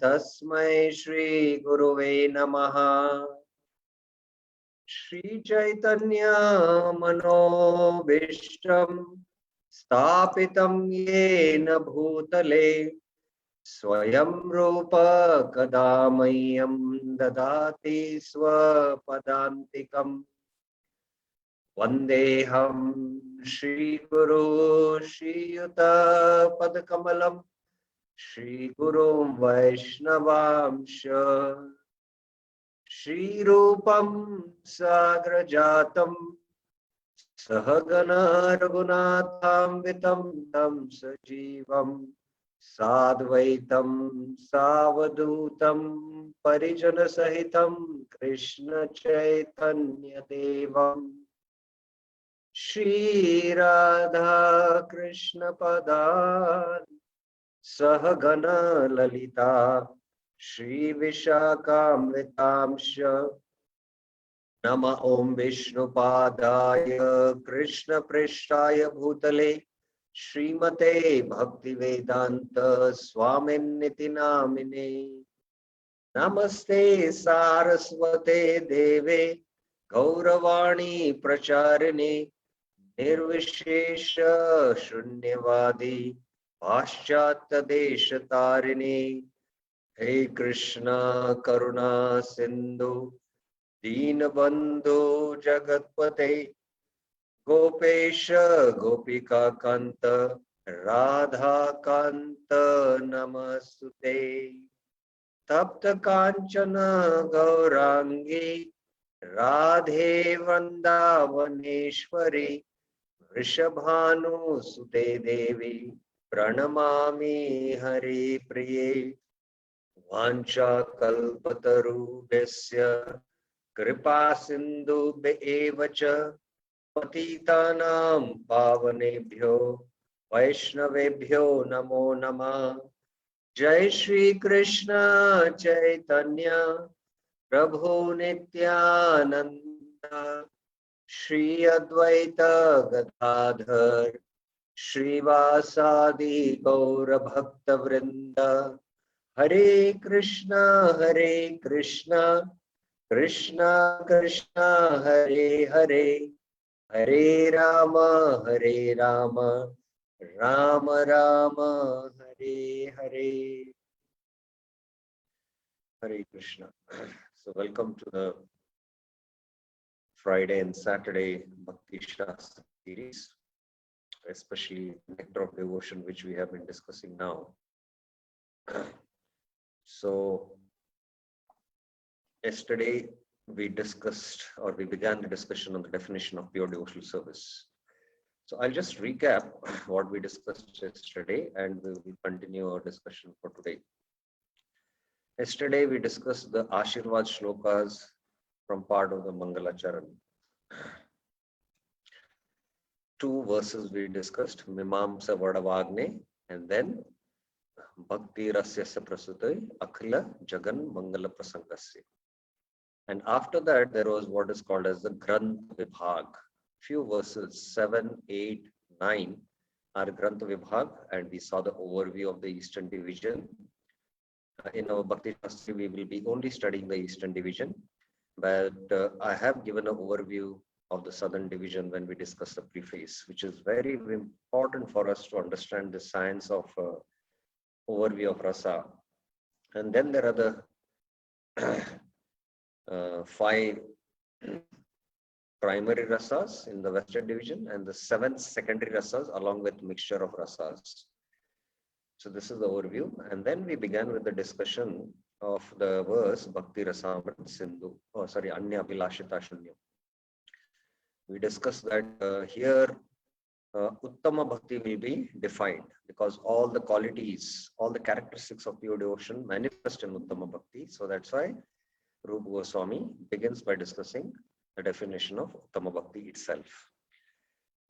तस्मै श्री गुरुवे नमः। श्री चैतन्य मनोभीष्टं स्थापितं येन भूतले स्वयं रूप कदा मह्यं ददाति स्वपदान्तिकम्। वन्देऽहं श्रीगुरो श्रीयुतपदकमलं श्रीगुरुं वैष्णवांश श्रीरूपं साग्रजातं सहगणा रघुनाथान्वितं तं सजीवं साद्वैतं सावधूतं परिजनसहितं कृष्ण चैतन्यदेवम् श्री राधा कृष्ण पदान् सहगण ललिता श्री विशाखान्वितांश नम ओं विष्णुपादाय कृष्ण पृष्ठाय भूतले श्रीमते भक्तिवेदांत स्वामिन्निति नामिने। नमस्ते सारस्वते देवे गौरवाणी प्रचारिणे निर्विशेष शून्यवादी पाश्चात्य देश तारिणे। हे कृष्णा करुणा सिंधु दीनबंधु जगतपते गोपेश गोपिका कांत राधा कांत नमस्तुते। तप्त कांचन गौरांगी राधे वृंदावनेश्वरी वृषभानुसुते देवी प्रणमामि हरिप्रिये। वाञ्छाकल्पतरुभ्यश्च कृपा सिन्धुभ्येव च पतितानां पावनेभ्यो वैष्णवेभ्यो नमो नमः। जय श्री कृष्ण चैतन्य प्रभु नित्यानंद श्री अद्वैत गदाधर श्रीवासादि गौर भक्त वृंद। हरे Krishna Krishna Krishna Hare Hare Hare Ram Ram Ram Hare Hare. Hare Krishna. So welcome to the Friday and Saturday Bhakti Shastra series, especially Nectar of Devotion, which we have been discussing now. So yesterday we discussed, or we began the discussion on the definition of pure devotional service. So I'll just recap what we discussed yesterday and we will continue our discussion for today. Yesterday we discussed the Ashirvad shlokas from part of the Mangalacharan. Two verses we discussed, Mimamsa Vadavagne and then Bhakti Rasyasya Prasutai Akhila Jagan Mangala Prasangasya. And after that, there was what is called as the Granth Vibhag. Few verses, 7, 8, 9 are Granth Vibhag, and we saw the overview of the Eastern Division. In our Bhakti Shastri, we will be only studying the Eastern Division, but I have given an overview of the Southern Division when we discuss the preface, which is very important for us to understand the science of overview of rasa. And then there are the 5 primary rasas in the Western Division and the 7 secondary rasas along with mixture of rasas. So this is the overview. And then we began with the discussion of the verse Bhakti Rasamrit Sindhu, Anya Abhilashita Shunyam. We discussed that here Uttama Bhakti will be defined because all the qualities, all the characteristics of pure devotion manifest in Uttama Bhakti. So that's why Rupa Goswami begins by discussing the definition of Uttama Bhakti itself.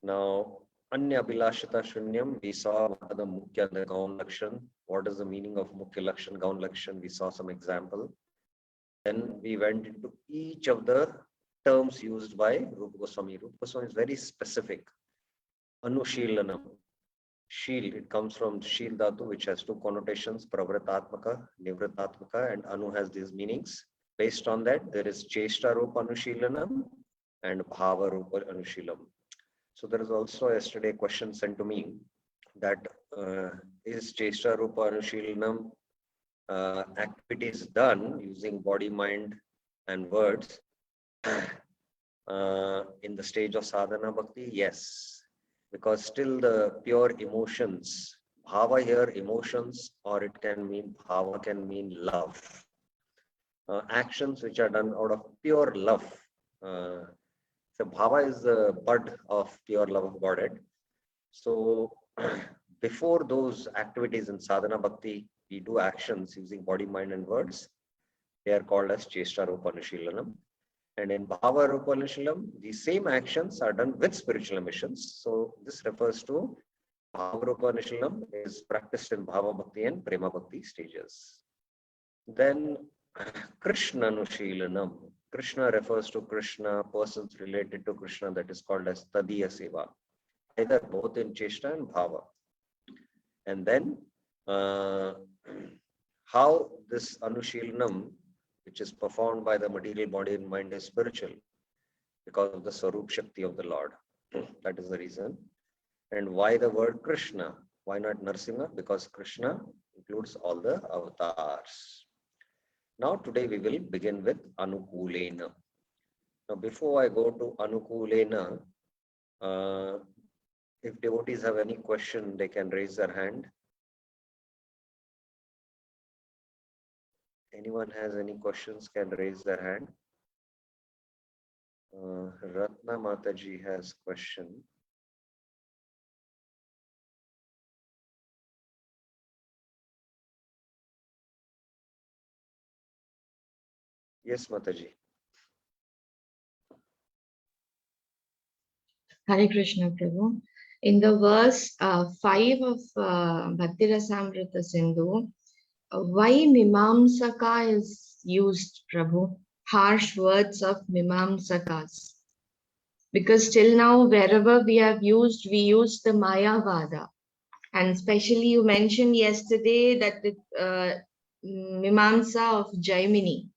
Now, Anya Abhilashita Shunyam, we saw what are the Mukhya and the Gaun Lakshan. What is the meaning of Mukhya Lakshan, Gaun Lakshan? We saw some example. Then we went into each of the terms used by Rupa Goswami. Rupa Goswami is very specific. Anushilanam. Shil, it comes from Shil Dhatu, which has two connotations, Pravritatmaka, Nivritatmaka, and Anu has these meanings. Based on that, there is Cheshta Rupa Anushilanam and Bhava Rupa Anushilam. So there is also yesterday a question sent to me that is Cheshta Rupa Anushilanam activities done using body, mind, and words in the stage of sadhana bhakti? Yes, because still the pure emotions, bhava here, emotions, or it can mean bhava, can mean love. Actions which are done out of pure love. So bhava is the bud of pure love of Godhead. So before those activities in sadhana bhakti, we do actions using body, mind, and words. They are called as Cheshta Rupa Anushilanam. And in Bhava Rupa Anushilam, the same actions are done with spiritual emissions. So this refers to Bhava Rupa Anushilam is practiced in Bhava Bhakti and Prema Bhakti stages. Then Krishna Anushilanam. Krishna refers to Krishna, persons related to Krishna, that is called as Tadiya Seva, either both in Cheshta and Bhava. And then how this Anushilanam, which is performed by the material body and mind, is spiritual because of the Sarup Shakti of the Lord. That is the reason. And why the word Krishna? Why not Narsimha? Because Krishna includes all the avatars. Now today we will begin with Anukulena. Now before I go to Anukulena, if devotees have any question, they can raise their hand. Anyone has any questions can raise their hand. Ratna Mataji has question. Yes, Mataji. Hare Krishna, Prabhu. In the verse 5 of Bhakti Rasamrita Sindhu, why Mimamsaka is used, Prabhu? Harsh words of Mimamsakas. Because till now, wherever we have used, we use the Mayavada. And especially you mentioned yesterday that the Mimamsa of Jaimini.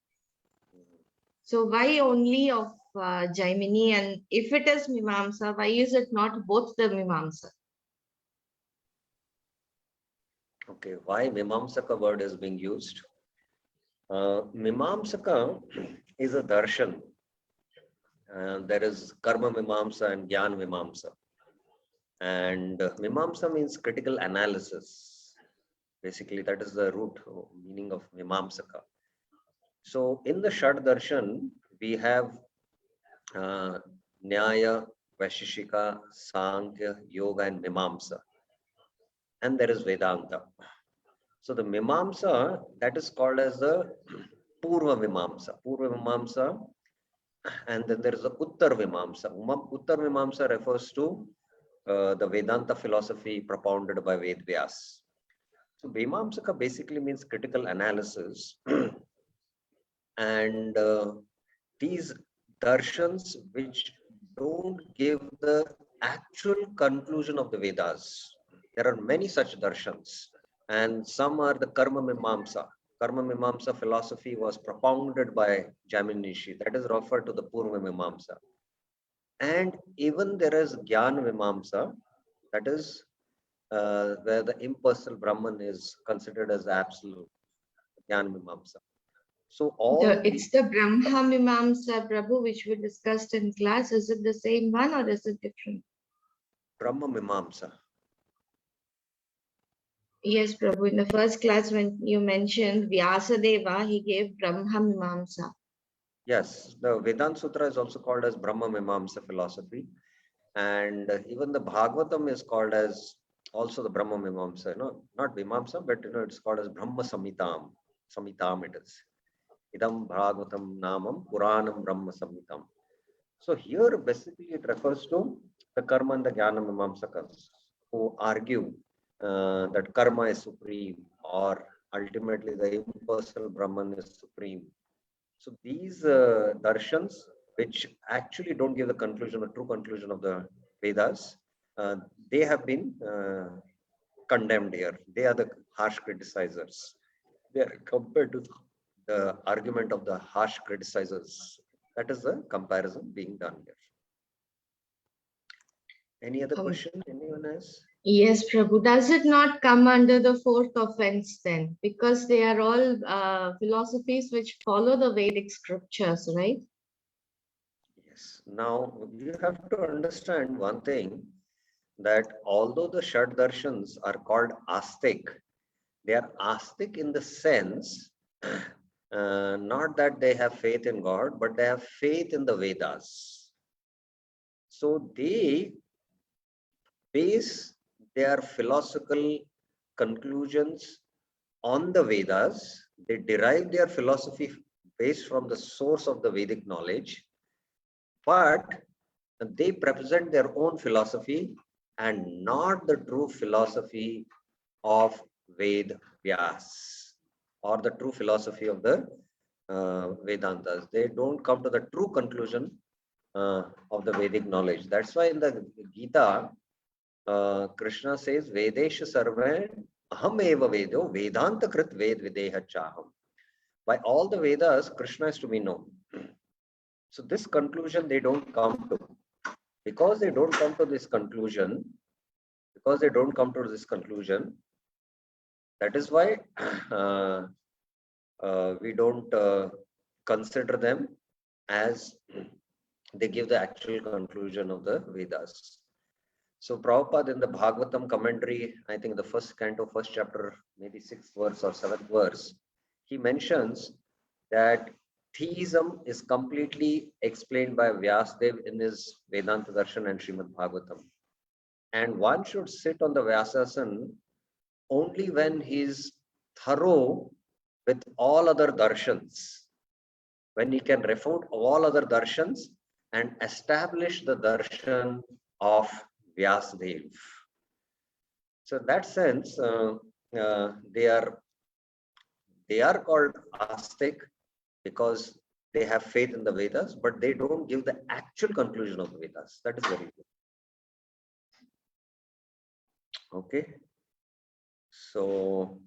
So why only of Jaimini, and if it is Mimamsa, why is it not both the Mimamsa? Okay, why Mimamsaka word is being used? Mimamsaka is a darshan. There is Karma Mimamsa and Gyan Mimamsa. And Mimamsa means critical analysis. Basically, that is the root meaning of Mimamsaka. So in the Shad Darshan, we have Nyaya, Vaishishika, Sankhya, Yoga, and Mimamsa. And there is Vedanta. So the Mimamsa, that is called as the Purva Mimamsa. Purva Mimamsa. And then there is the Uttar Mimamsa. Uttar Mimamsa refers to the Vedanta philosophy propounded by Ved Vyas. So Mimamsaka basically means critical analysis. And these darshans which don't give the actual conclusion of the Vedas. There are many such darshans, and some are the Karma Mimamsa. Karma Mimamsa philosophy was propounded by Jaimini Rishi. That is referred to the Purva Mimamsa. And even there is Gyan Mimamsa, that is where the impersonal Brahman is considered as absolute. Gyan Mimamsa. So it's the Brahma Mimamsa, Prabhu, which we discussed in class. Is it the same one or is it different? Brahma Mimamsa. Yes, Prabhu. In the first class, when you mentioned Vyasadeva, he gave Brahma Mimamsa. Yes, the Vedanta Sutra is also called as Brahma Mimamsa philosophy. And even the Bhagavatam is called as also the Brahma Mimamsa, not Mimamsa, but it's called as Brahma Samhitam. Samhitam it is. Idam Bhagavatam Namam Puranam Brahma Samhitam. So here basically it refers to the Karma and the Jnana Mimamsakas who argue that Karma is supreme or ultimately the impersonal Brahman is supreme. So these darshans, which actually don't give the conclusion, a true conclusion of the Vedas, they have been condemned here. They are the harsh criticizers. They are compared to the argument of the harsh criticizers. That is the comparison being done here. Any other question? Anyone else? Yes, Prabhu. Does it not come under the fourth offense then? Because they are all philosophies which follow the Vedic scriptures, right? Yes. Now you have to understand one thing, that although the Shad Darshans are called Astik, they are Astik in the sense, not that they have faith in God, but they have faith in the Vedas. So they base their philosophical conclusions on the Vedas. They derive their philosophy based from the source of the Vedic knowledge, but they represent their own philosophy and not the true philosophy of Ved Vyas or the true philosophy of the Vedantas. They don't come to the true conclusion of the Vedic knowledge. That's why in the Gita, Krishna says, Vedesha sarve aham eva vedo vedanta krit ved videha chaham. By all the Vedas, Krishna is to be known. So this conclusion they don't come to. Because they don't come to this conclusion, that is why we don't consider them as they give the actual conclusion of the Vedas. So Prabhupada in the Bhagavatam commentary, I think the first canto, first chapter, maybe 6th verse or 7th verse, he mentions that theism is completely explained by Vyasadeva in his Vedanta Darshan and Srimad Bhagavatam. And one should sit on the Vyasasana only when he is thorough with all other darshans, when he can refute all other darshans and establish the darshan of Vyasadeva. So in that sense, they are called Astik because they have faith in the Vedas, but they don't give the actual conclusion of the Vedas. That is very good. Okay. So,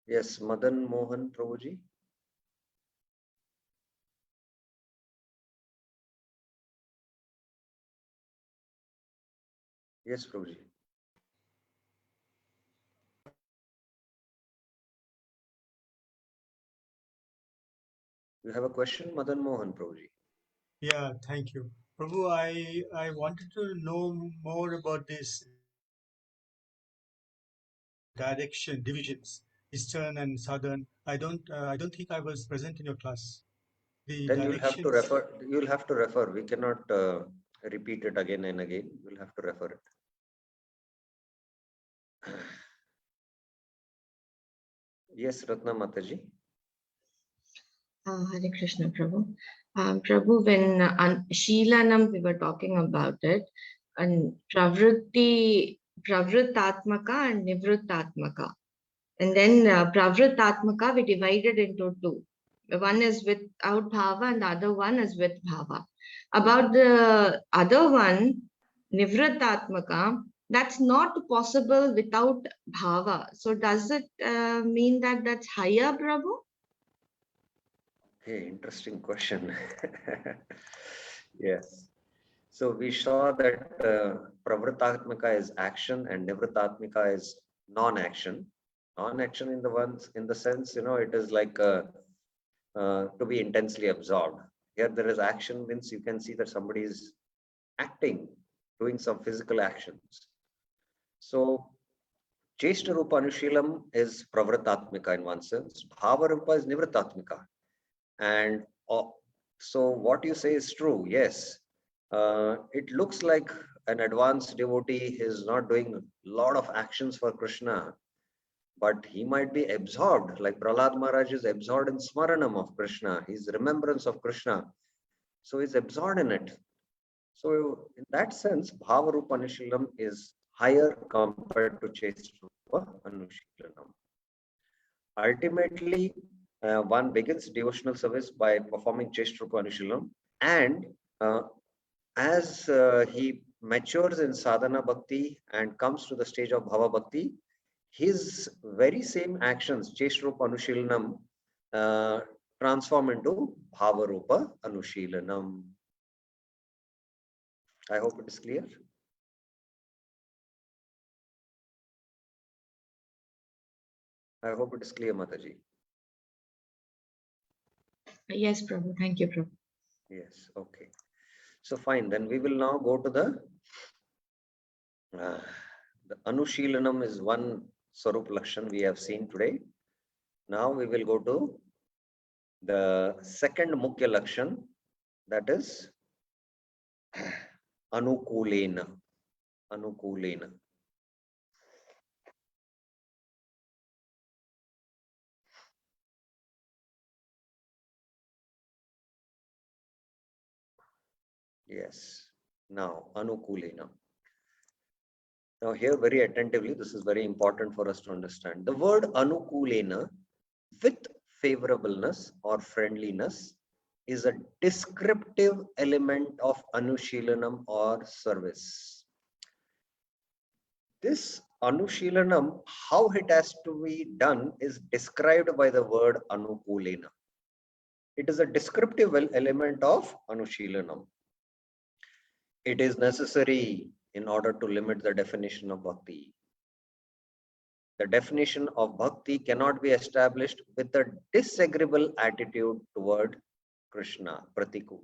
yes, Madan Mohan Prabhuji. Yes, Prabhuji. You have a question, Madan Mohan Prabhuji? Yeah, thank you. Prabhu, I wanted to know more about this direction, divisions, Eastern and Southern. I don't think I was present in your class. The Then you'll have to directions. refer. We cannot repeat it again and again. You'll have to refer it. Yes, Ratna Mataji. Hare Krishna, Prabhu. Prabhu, when Sheelanam, we were talking about it, and Pravritatmaka and Nivritatmaka. And then Pravritatmaka, we divided into two. One is without bhava and the other one is with bhava. About the other one, Nivritatmaka, that's not possible without bhava. So does it mean that that's higher, Prabhu? Hey, interesting question. Yes. So we saw that Pravritatmaka is action and Nivritatmaka is non-action. Non-action in the sense, it is like to be intensely absorbed. Here there is action, means you can see that somebody is acting, doing some physical actions. So Cheshtarupa Anushilam is Pravritatmika in one sense. Bhavarupa is Nivritatmika. And so what you say is true. Yes, it looks like an advanced devotee is not doing a lot of actions for Krishna, but he might be absorbed, like Prahlad Maharaj is absorbed in Smaranam of Krishna, his remembrance of Krishna. So he's absorbed in it. So in that sense, Bhavarupa Anushilam is higher compared to Cheshtarupa Anushilanam. Ultimately, one begins devotional service by performing Cheshtarupa Anushilanam, and as he matures in sadhana bhakti and comes to the stage of bhava bhakti, his very same actions, Cheshrupa Anushilanam, transform into Bhavarupa Anushilanam. I hope it is clear. I hope it is clear, Mataji. Yes, Prabhu. Thank you, Prabhu. Yes, okay. So fine, then we will now go to the Anushilanam is one Swarup Lakshan we have seen today. Now we will go to the second Mukhya Lakshan, that is Anukulena. Anukulena. Yes. Now, Anukulena. Now here very attentively, this is very important for us to understand. The word Anukulena, with favorableness or friendliness, is a descriptive element of Anushilanam or service. This Anushilanam, how it has to be done, is described by the word Anukulena. It is a descriptive element of Anushilanam. It is necessary in order to limit the definition of bhakti. The definition of bhakti cannot be established with a disagreeable attitude toward Krishna, pratiku.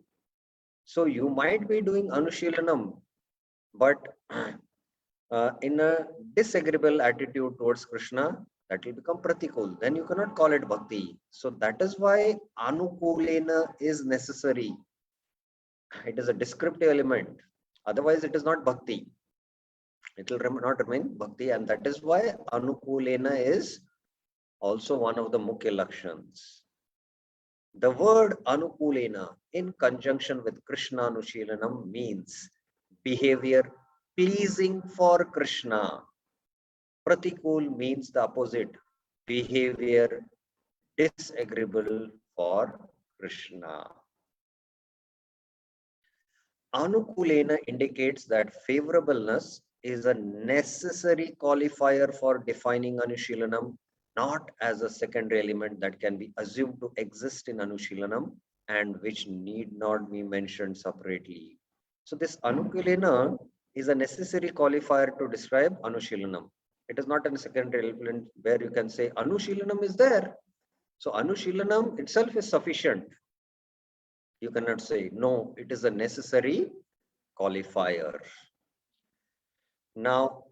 So you might be doing Anushilanam, but in a disagreeable attitude towards Krishna, that will become pratikul. Then you cannot call it bhakti. So that is why Anukulena is necessary. It is a descriptive element. Otherwise, it is not bhakti. It will not remain bhakti, and that is why Anukulena is also one of the Mukhya Lakshans. The word Anukulena in conjunction with Krishna Anushilanam means behavior pleasing for Krishna. Pratikul means the opposite, behavior disagreeable for Krishna. Anukulena indicates that favorableness is a necessary qualifier for defining Anushilanam, not as a secondary element that can be assumed to exist in Anushilanam and which need not be mentioned separately. So this Anukulena is a necessary qualifier to describe Anushilanam. It is not a secondary element where you can say Anushilanam is there. So Anushilanam itself is sufficient. You cannot say, no, it is a necessary qualifier. Now,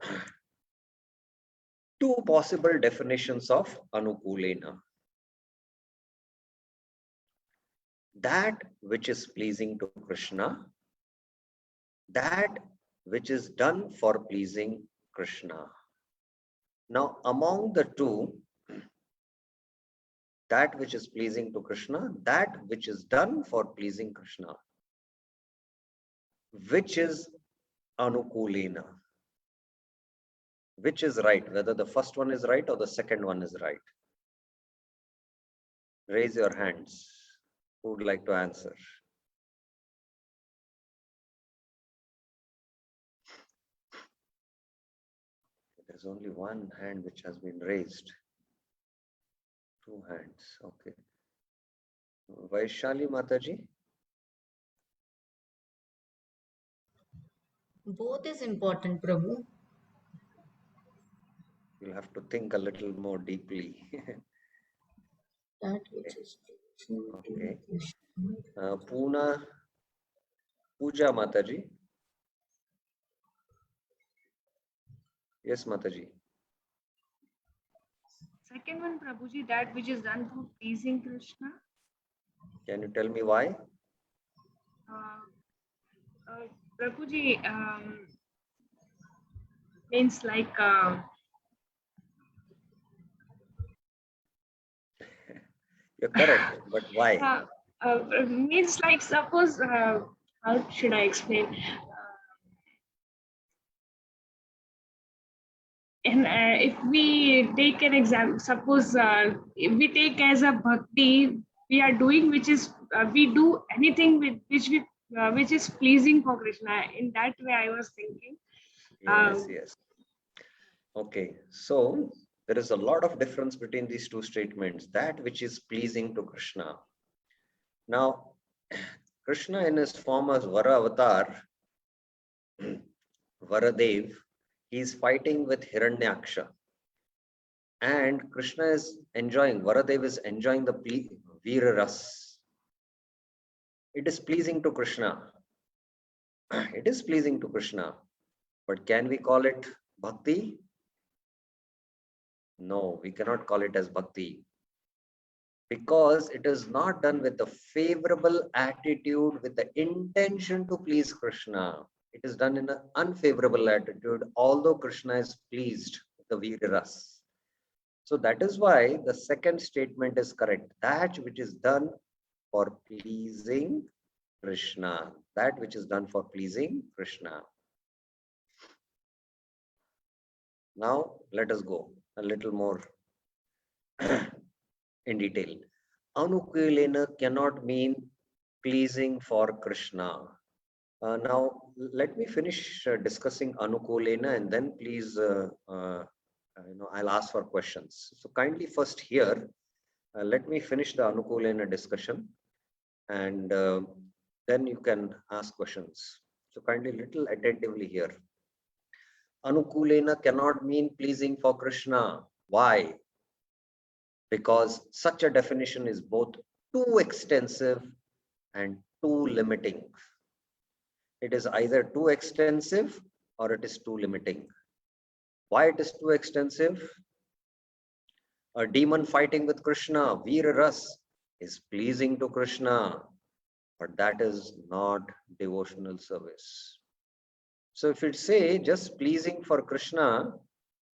two possible definitions of Anukulena. That which is pleasing to Krishna, that which is done for pleasing Krishna. Now, among the two, that which is pleasing to Krishna, that which is done for pleasing Krishna, which is Anukulena? Which is right, whether the first one is right or the second one is right? Raise your hands. Who would like to answer? There's only one hand which has been raised. Two hands, okay. Vaishali Mataji? Both is important, Prabhu. You'll have to think a little more deeply. That which is Okay. Pooja Mataji. Yes, Mataji. Second one, Prabhuji, that which is done for pleasing Krishna. Can you tell me why? Prabhuji, means like You're correct, but why? means like suppose how should I explain? And if we take an example, suppose if we take as a bhakti, we are doing which is we do anything with which we which is pleasing for Krishna. In that way, I was thinking. Yes, yes. Okay, so there is a lot of difference between these two statements. That which is pleasing to Krishna. Now, Krishna in his form as Vara avatar, Varadev, he is fighting with Hiranyaksha. And Krishna is enjoying, Varadev is enjoying the Veera Ras. It is pleasing to Krishna. It is pleasing to Krishna. But can we call it bhakti? No, we cannot call it as bhakti. Because it is not done with a favorable attitude, with the intention to please Krishna. It is done in an unfavorable attitude, although Krishna is pleased with the Veera Ras. So that is why the second statement is correct. That which is done for pleasing Krishna. That which is done for pleasing Krishna. Now let us go a little more in detail. Anukulena cannot mean pleasing for Krishna. Now let me finish discussing Anukulena, and then please I'll ask for questions. So kindly first here, let me finish the Anukulena discussion, and then you can ask questions. So kindly little attentively here. Anukulena cannot mean pleasing for Krishna. Why? Because such a definition is both too extensive and too limiting. It is either too extensive or it is too limiting. Why it is too extensive? A demon fighting with Krishna, Veera Ras, is pleasing to Krishna, but that is not devotional service. So if it say just pleasing for Krishna,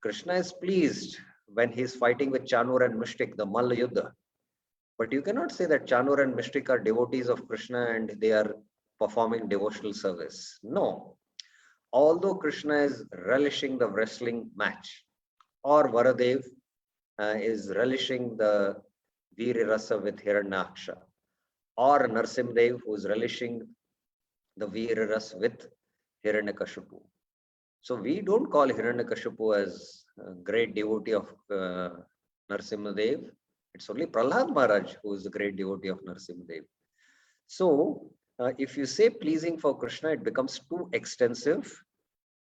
Krishna is pleased when he is fighting with Chanur and Mishtik, the Malla Yuddha. But you cannot say that Chanur and Mishtik are devotees of Krishna and they are performing devotional service. No. Although Krishna is relishing the wrestling match, or Varadev is relishing the Veera Rasa with Hiranyaksha, or Narsimdev who is relishing the Veera Rasa with Hiranyakashipu. So we don't call Hiranyakashipu as a great devotee of Narsimhadev. It's only Prahlad Maharaj who is the great devotee of Narsimhadev. So if you say pleasing for Krishna, it becomes too extensive,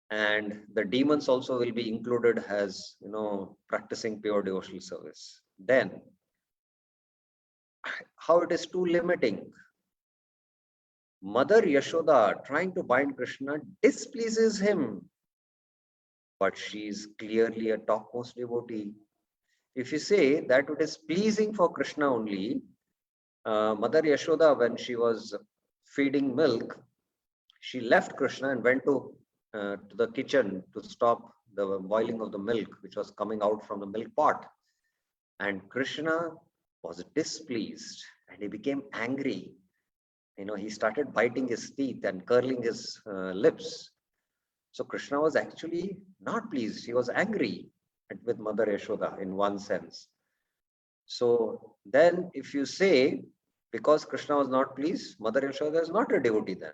and the demons also will be included as practicing pure devotional service. Then how it is too limiting? Mother Yashoda trying to bind Krishna displeases him, but she is clearly a topmost devotee. If you say that it is pleasing for Krishna only, Mother Yashoda, when she was feeding milk, she left Krishna and went to the kitchen to stop the boiling of the milk, which was coming out from the milk pot. And Krishna was displeased and he became angry. He started biting his teeth and curling his lips. So Krishna was actually not pleased. He was angry with Mother Yashoda in one sense. So then if you say, because Krishna was not pleased, Mother Yashoda is not a devotee then.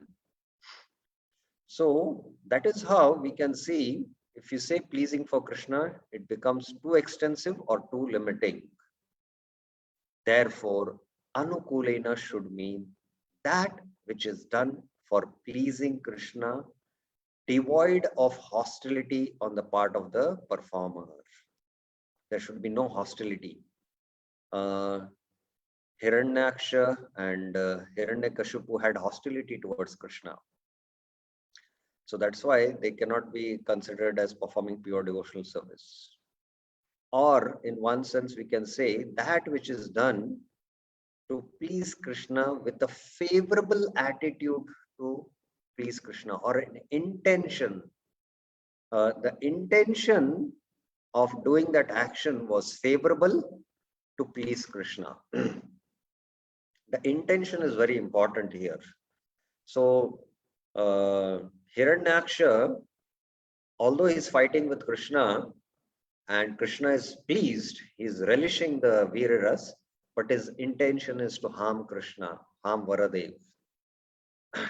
So that is how we can see, if you say pleasing for Krishna, it becomes too extensive or too limiting. Therefore, Anukulena should mean that which is done for pleasing Krishna, devoid of hostility on the part of the performer. There should be no hostility. Hiranyaksha and Hiranyakashipu had hostility towards Krishna. So that's why they cannot be considered as performing pure devotional service. Or in one sense, we can say that which is done to please Krishna with a favorable attitude to please Krishna, or an intention. The intention of doing that action was favorable to please Krishna. The intention is very important here. So Hiranyaksha, although he's fighting with Krishna and Krishna is pleased, he's relishing the Veera Ras, but his intention is to harm Krishna, harm Varadev.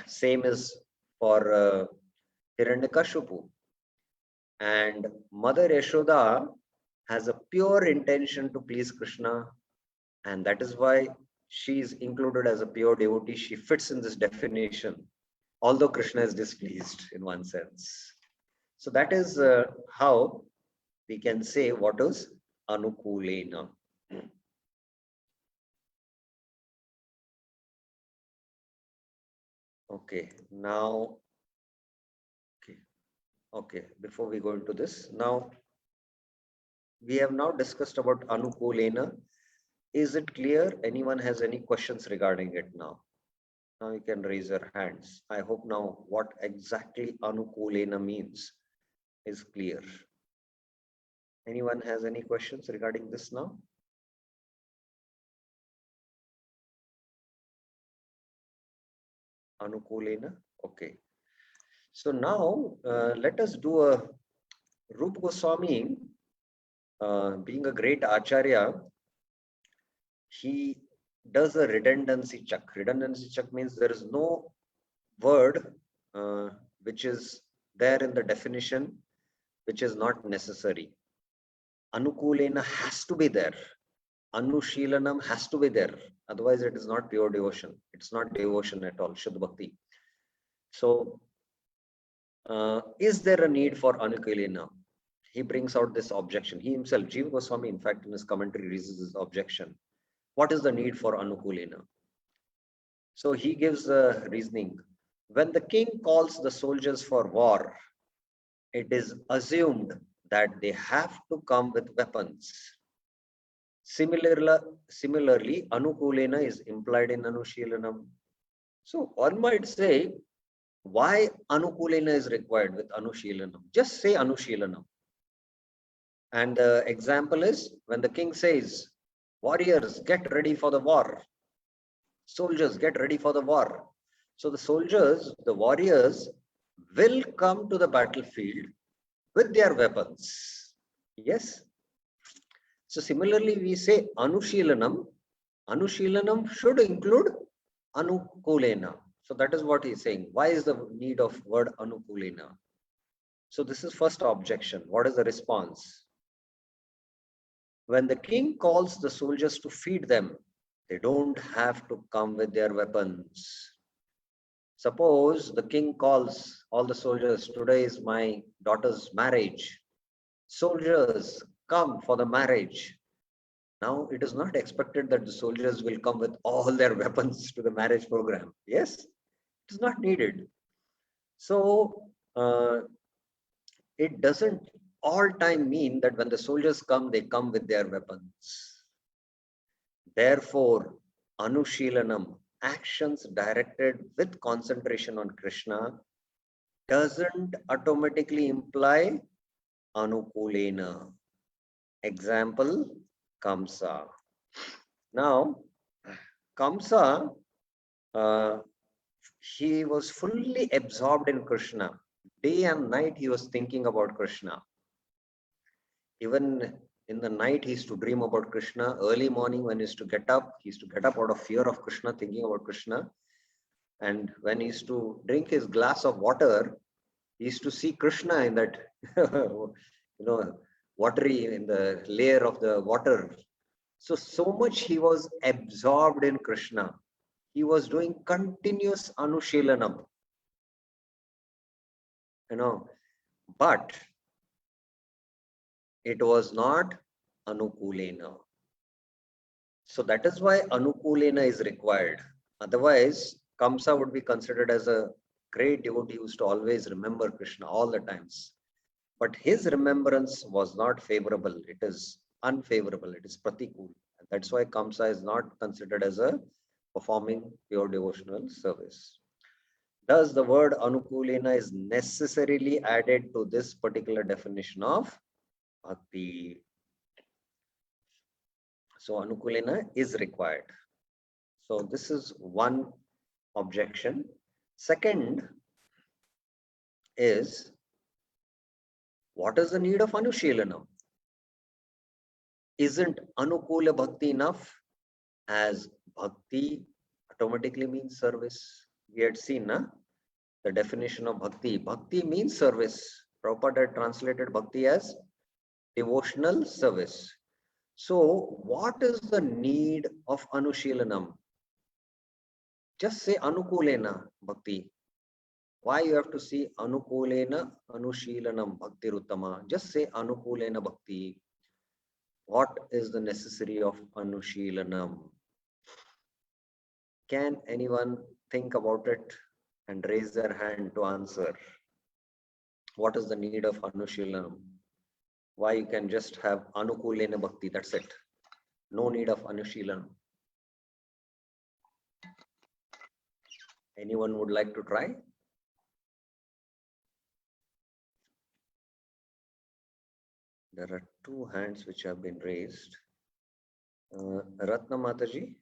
Same is for Hiranyakashipu. And Mother Yashoda has a pure intention to please Krishna, and that is why she is included as a pure devotee. She fits in this definition, although Krishna is displeased in one sense. So that is how we can say what is Anukulena. Okay, now, okay, before we go into this, now we have now discussed about Anukulena. Is it clear? Anyone has any questions regarding it now? Now you can raise your hands. I hope now what exactly Anukulena means is clear. Anyone has any questions regarding this now? Anukulena. Okay. So now let us do a Rupa Goswami, being a great Acharya, he does a redundancy check. Redundancy check means there is no word which is there in the definition which is not necessary. Anukulena has to be there. Anushilanam has to be there. Otherwise, it is not pure devotion. It's not devotion at all, Shuddha Bhakti. So, is there a need for Anukulena? He brings out this objection. He himself, Jiva Goswami, in fact, in his commentary, raises this objection. What is the need for Anukulena? So he gives a reasoning. When the king calls the soldiers for war, it is assumed that they have to come with weapons. Similarly, Anukulena is implied in Anushilanam. So one might say, why Anukulena is required with Anushilanam? Just say Anushilanam. And the example is when the king says, warriors, get ready for the war. Soldiers, get ready for the war. So the soldiers, the warriors, will come to the battlefield with their weapons. Yes. So similarly, we say Anushilanam. Anushilanam should include Anukulena. So that is what he's saying. Why is the need of word Anukulena? So this is first objection. What is the response? When the king calls the soldiers to feed them, they don't have to come with their weapons. Suppose the king calls all the soldiers, today is my daughter's marriage. Soldiers, come for the marriage. Now, it is not expected that the soldiers will come with all their weapons to the marriage program. Yes, it is not needed. So, it doesn't all time mean that when the soldiers come, they come with their weapons. Therefore, Anushilanam, actions directed with concentration on Krishna, doesn't automatically imply Anukulena. Example, Kamsa. Now, Kamsa, he was fully absorbed in Krishna. Day and night he was thinking about Krishna. Even in the night he used to dream about Krishna. Early morning when he used to get up, he used to get up out of fear of Krishna, thinking about Krishna. And when he used to drink his glass of water, he used to see Krishna in that, watery, in the layer of the water. So much he was absorbed in Krishna. He was doing continuous Anushilanam. But it was not Anukulena. So that is why Anukulena is required. Otherwise, Kamsa would be considered as a great devotee who used to always remember Krishna all the times. But his remembrance was not favorable. It is unfavorable. It is pratikul. And that's why Kamsa is not considered as a performing pure devotional service. Thus, the word Anukulena is necessarily added to this particular definition of bhakti. So Anukulena is required. So this is one objection. Second is, what is the need of Anushilanam? Isn't Anukula Bhakti enough? As bhakti automatically means service. we had seen the definition of bhakti. Bhakti means service. Prabhupada had translated bhakti as devotional service. So what is the need of Anushilanam? Just say Anukulena Bhakti. Why you have to see Anukulena Anushilanam Bhakti Ruttama? Just say Anukulena Bhakti. What is the necessary of Anushilanam? Can anyone think about it and raise their hand to answer? What is the need of Anushilanam? Why you can just have Anukulena Bhakti, that's it. No need of Anushilanam. Anyone would like to try? There are two hands which have been raised. Ratna Mataji.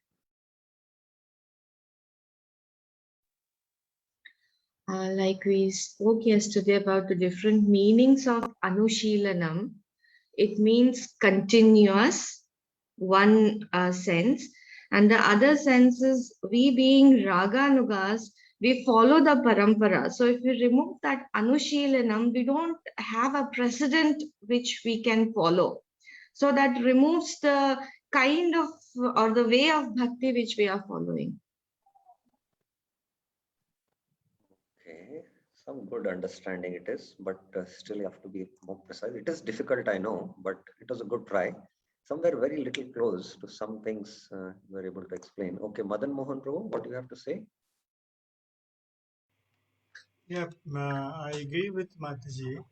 Like we spoke yesterday about the different meanings of Anushilanam, it means continuous, one sense, and the other sense is we being Raganugas, we follow the parampara. So if we remove that Anushilanam, we don't have a precedent which we can follow. So that removes the kind of or the way of bhakti which we are following. Okay, some good understanding it is, but still you have to be more precise. It is difficult, I know, but it was a good try. Somewhere very little close to some things you were able to explain. Okay, Madan Mohan Prabhu, what do you have to say? Yeah, I agree with Mataji.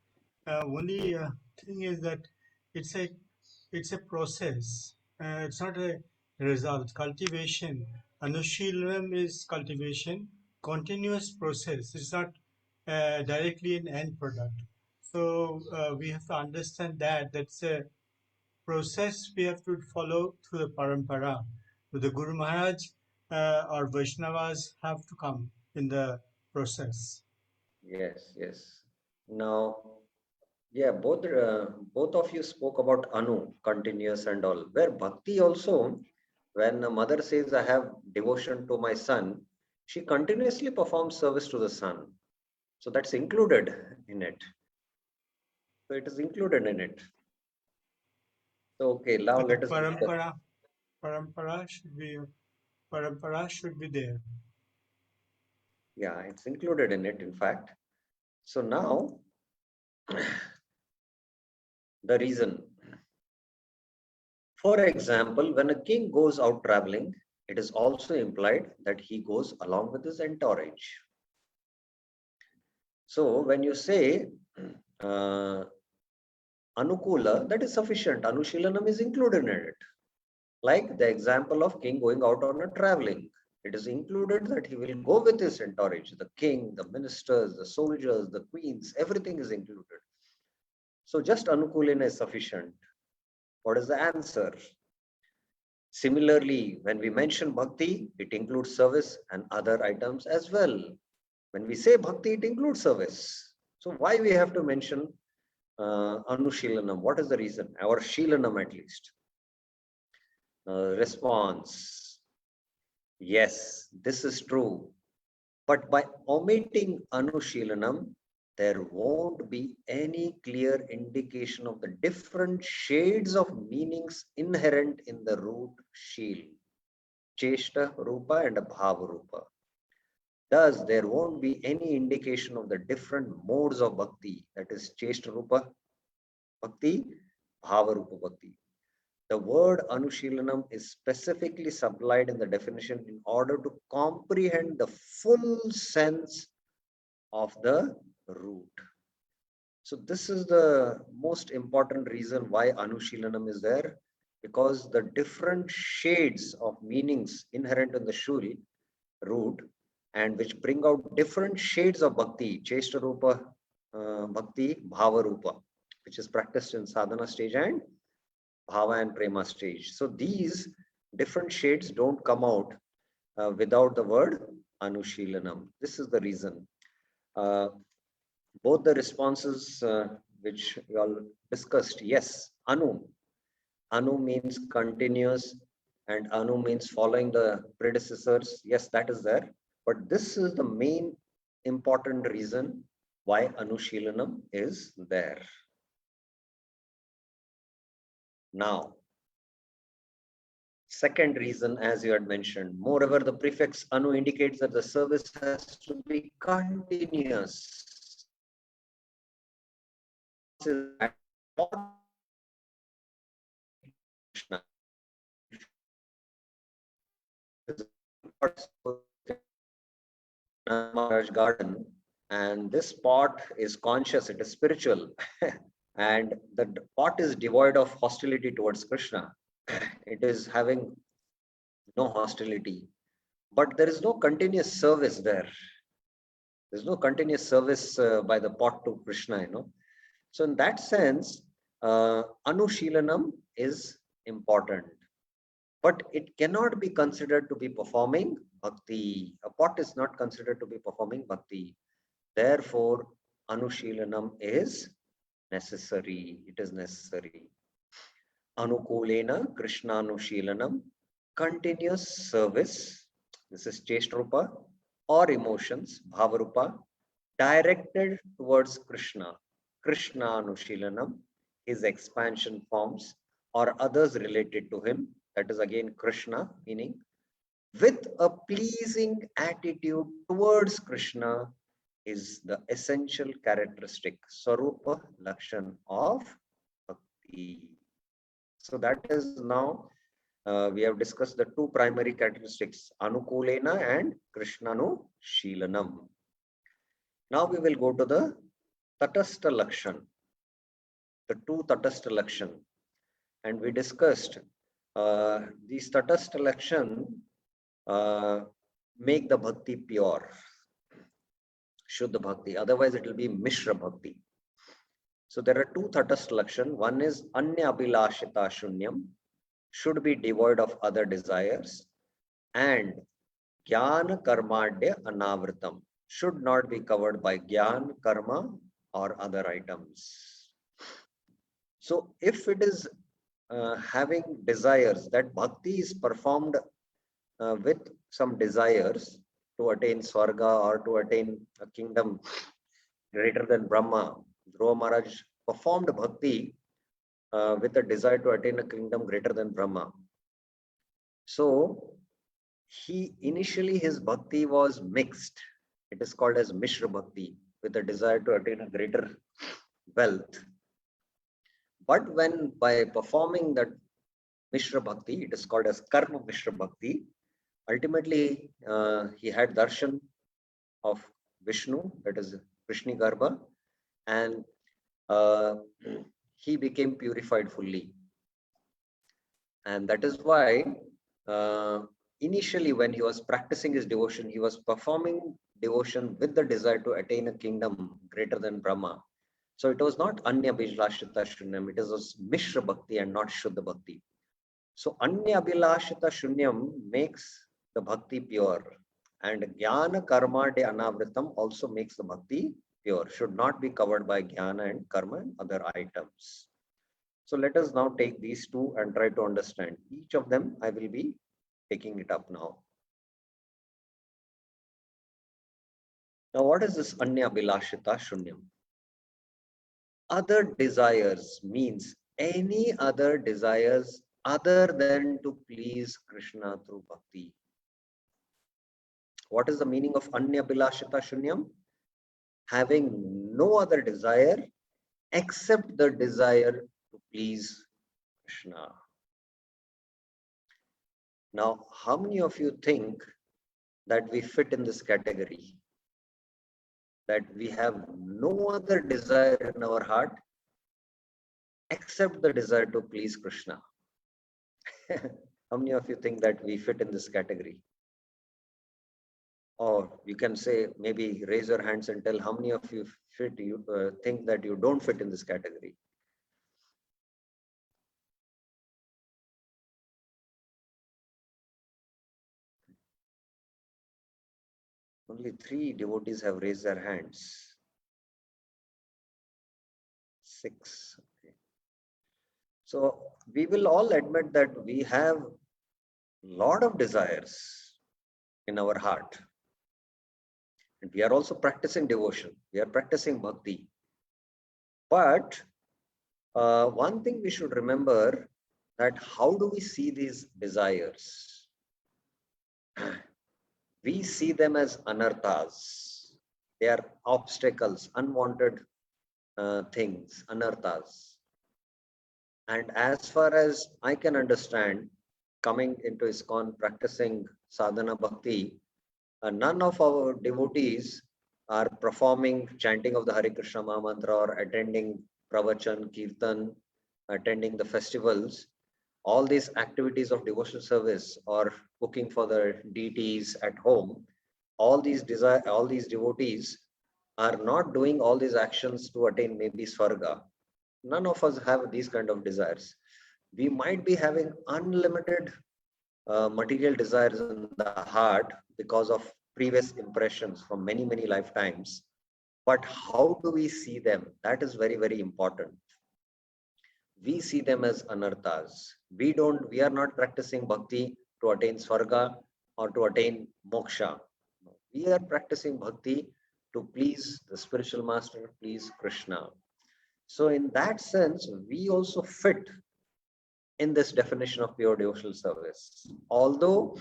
Only thing is that it's a process. It's not a result. Cultivation. Anushilanam is cultivation, continuous process. It's not directly an end product. So we have to understand that that's a process we have to follow through the parampara. So the Guru Maharaj or Vaishnavas have to come in the process. Yes, yes. Now, yeah, both of you spoke about Anu, continuous and all. Where bhakti also, when a mother says, I have devotion to my son, she continuously performs service to the son. So that's included in it. So it is included in it. So okay, now But the let us discuss. parampara should be there. Yeah, it's included in it, in fact. So now, the reason. For example, when a king goes out traveling, it is also implied that he goes along with his entourage. So when you say Anukula, that is sufficient. Anushilanam is included in it. Like the example of king going out on a traveling. It is included that he will go with his entourage, the king, the ministers, the soldiers, the queens, everything is included. So just Anukulena is sufficient. What is the answer? Similarly, when we mention bhakti, it includes service and other items as well. When we say bhakti, it includes service. So why we have to mention Anushilanam? What is the reason? Or Shilanam at least. Response. Yes, this is true. But by omitting Anushilanam, there won't be any clear indication of the different shades of meanings inherent in the root Shil, Cheshta Rupa and Bhava Rupa. Thus, there won't be any indication of the different modes of bhakti, that is Cheshta Rupa Bhakti, Bhava Rupa Bhakti. The word Anushilanam is specifically supplied in the definition in order to comprehend the full sense of the root. So this is the most important reason why Anushilanam is there, because the different shades of meanings inherent in the Shul root and which bring out different shades of bhakti, Cheshta Rupa Bhakti, Bhava Rupa, which is practiced in sadhana stage and Bhava and Prema stage. So these different shades don't come out without the word Anushilanam. This is the reason. Both the responses which we all discussed, yes, Anu. Anu means continuous and Anu means following the predecessors. Yes, that is there. But this is the main important reason why Anushilanam is there. Now, second reason, as you had mentioned, moreover, the prefix Anu indicates that the service has to be continuous. Maharaj garden, and this pot is conscious, it is spiritual, and the pot is devoid of hostility towards Krishna. It is having no hostility, but there is no continuous service there. There's no continuous service by the pot to Krishna, So in that sense, Anushilanam is important, but it cannot be considered to be performing bhakti. A pot is not considered to be performing bhakti. Therefore, Anushilanam is necessary. It is necessary. Anukulena Krishna Anushilanam, continuous service. This is Cheshtarupa or emotions, Bhavarupa, directed towards Krishna. Krishna Anushilanam, his expansion forms or others related to him. That is again Krishna, meaning with a pleasing attitude towards Krishna is the essential characteristic, Swarupa Lakshan of Bhakti. So that is now, we have discussed the two primary characteristics, Anukulena and Krishnanu Shilanam. Now we will go to the Tatastha Lakshan, the two Tatastha Lakshan. And we discussed these Tatastha Lakshan make the bhakti pure, Shuddha Bhakti. Otherwise, it will be Mishra Bhakti. So there are two Tatastha Lakshan. One is Anya Abhilashita Shunyam, should be devoid of other desires, and Jnana Karmadya Anavritam, should not be covered by Jnana, Karma or other items. So if it is having desires, that bhakti is performed with some desires to attain Swarga or to attain a kingdom greater than Brahma. Dhruva Maharaj performed bhakti with a desire to attain a kingdom greater than Brahma. So he initially his bhakti was mixed. It is called as Mishra Bhakti, with a desire to attain a greater wealth. But when by performing that Mishra Bhakti, it is called as Karma Mishra Bhakti, ultimately he had darshan of Vishnu, that is Vrishni Garbha, and he became purified fully. And that is why initially when he was practicing his devotion, he was performing devotion with the desire to attain a kingdom greater than Brahma. So it was not Anya Abhilashita Shunyam, it was Mishra Bhakti and not Shuddha Bhakti. So Anya Abhilashita Shunyam makes the bhakti pure, and Jnana Karma de Anavritam also makes the bhakti pure, should not be covered by Jnana and Karma and other items. So let us now take these two and try to understand. Each of them I will be taking it up now. Now what is this Anya Abhilashita Shunyam? Other desires means any other desires other than to please Krishna through bhakti. What is the meaning of Anya Abhilashita Shunyam? Having no other desire except the desire to please Krishna. Now, how many of you think that we fit in this category? That we have no other desire in our heart except the desire to please Krishna? How many of you think that we fit in this category? Or you can say, maybe raise your hands and tell how many of you fit, you think that you don't fit in this category. Only 3 devotees have raised their hands. 6. Okay. So we will all admit that we have a lot of desires in our heart. And we are also practicing devotion. We are practicing bhakti. But one thing we should remember, that how do we see these desires? We see them as anarthas. They are obstacles, unwanted things, anarthas. And as far as I can understand, coming into ISKCON, practicing sadhana bhakti, none of our devotees are performing chanting of the Hare Krishna Maha Mantra or attending pravachan, kirtan, attending the festivals. All these activities of devotional service or cooking for the deities at home, all these devotees are not doing all these actions to attain maybe Swarga. None of us have these kind of desires. We might be having unlimited material desires in the heart because of previous impressions from many, many lifetimes. But how do we see them? That is very, very important. We see them as anarthas. We are not practicing bhakti to attain Swarga or to attain moksha. We are practicing bhakti to please the spiritual master, please Krishna. So in that sense, we also fit in this definition of pure devotional service. Although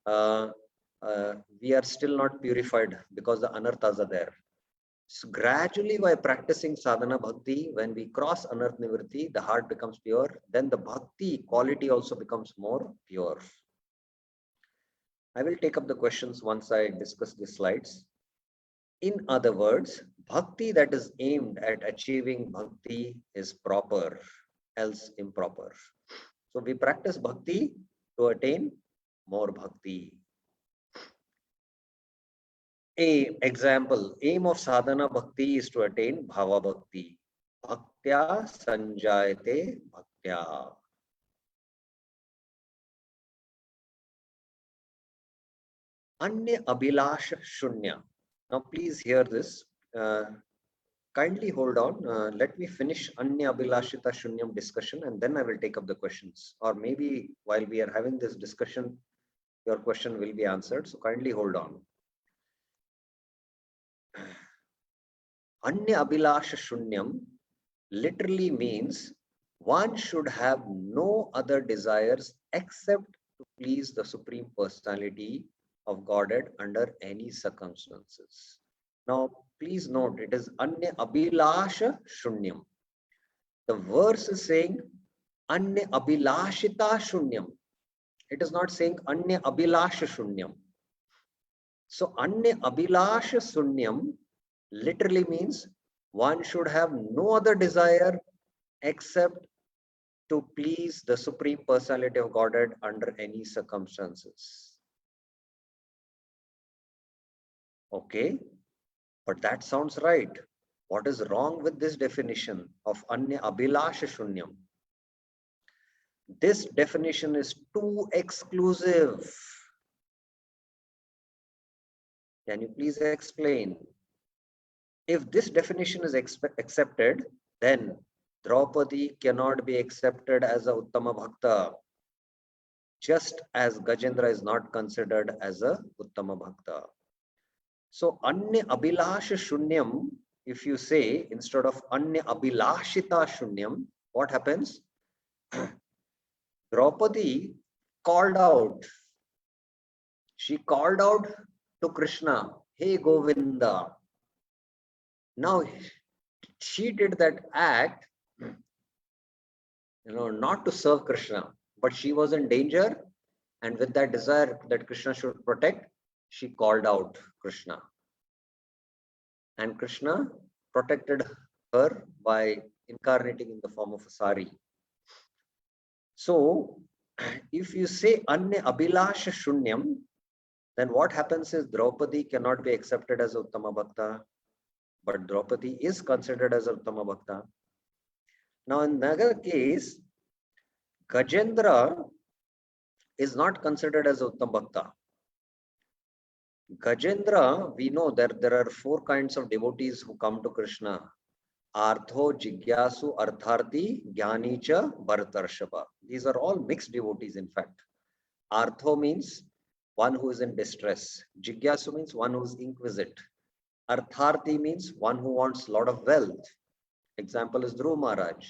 we are still not purified because the anarthas are there. So gradually by practicing sadhana bhakti, when we cross anarth nivritti, the heart becomes pure, then the bhakti quality also becomes more pure. I will take up the questions once I discuss the slides. In other words, bhakti that is aimed at achieving bhakti is proper, else improper. So we practice bhakti to attain more bhakti. Example, aim of sadhana bhakti is to attain bhava bhakti. Bhaktya sanjayate bhaktya. Anya abhilash shunya. Now please hear this. Kindly hold on. Let me finish Anya Abhilashita Shunyam discussion and then I will take up the questions. Or maybe while we are having this discussion, your question will be answered. So kindly hold on. Anya Abhilasha Shunyam literally means one should have no other desires except to please the Supreme Personality of Godhead under any circumstances. Now, please note, it is Anya Abhilasha Shunyam. The verse is saying Anya Abhilashita Shunyam. It is not saying Anya Abhilasha Shunyam. So Anya Abhilasha Shunyam literally means one should have no other desire except to please the Supreme Personality of Godhead under any circumstances. Okay, but that sounds right. What is wrong with this definition of Anya Abhilasha Shunyam? This definition is too exclusive. Can you please explain? If this definition is accepted, then Draupadi cannot be accepted as a Uttama Bhakta, just as Gajendra is not considered as a Uttama Bhakta. So Anya Abhilasha Shunyam, if you say instead of Anya Abhilashita Shunyam, what happens? Draupadi called out. She called out to Krishna, "Hey Govinda." Now she did that act, not to serve Krishna, but she was in danger, and with that desire that Krishna should protect, she called out Krishna. And Krishna protected her by incarnating in the form of a sari. So, if you say Anya Abhilasha Shunyam, then what happens is Draupadi cannot be accepted as Uttama Bhakta, but Draupadi is considered as Uttama Bhakta. Now, in another case, Gajendra is not considered as Uttama Bhakta. Gajendra, we know that there are 4 kinds of devotees who come to Krishna. Artho, Jigyasu, Artharthi, Jnanicha, Bharatarshava. These are all mixed devotees, in fact. Artho means one who is in distress. Jigyasu means one who is inquisitive. Artharthi means one who wants a lot of wealth. Example is Dhruv Maharaj.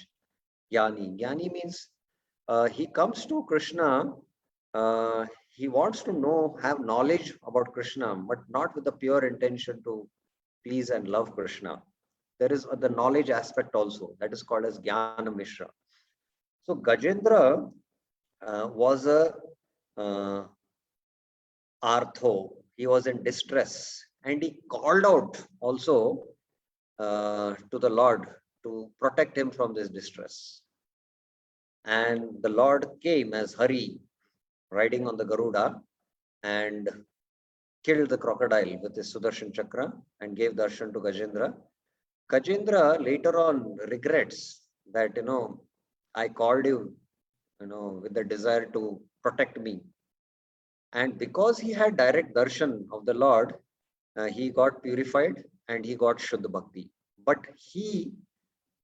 Jnani. Jnani means he comes to Krishna. He wants to know, have knowledge about Krishna, but not with the pure intention to please and love Krishna. There is the knowledge aspect also, that is called as Jnana Mishra. So Gajendra was a Artho. He was in distress and he called out also to the Lord to protect him from this distress. And the Lord came as Hari riding on the Garuda and killed the crocodile with his Sudarshan Chakra and gave darshan to Gajendra. Gajendra later on regrets that, I called you, with the desire to protect me. And because he had direct darshan of the Lord, he got purified and he got Shuddha Bhakti. But he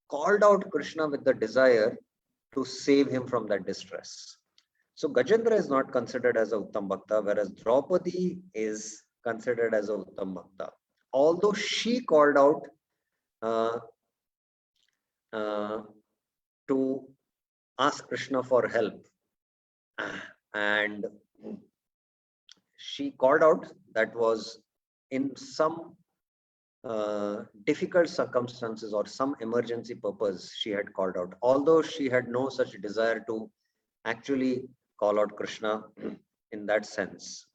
called out Krishna with the desire to save him from that distress. So Gajendra is not considered as a Uttam Bhakta, whereas Draupadi is considered as a Uttam Bhakta. Although she called out to ask Krishna for help, and she called out that was in some difficult circumstances or some emergency purpose she had called out, although she had no such desire to actually call out Krishna in that sense,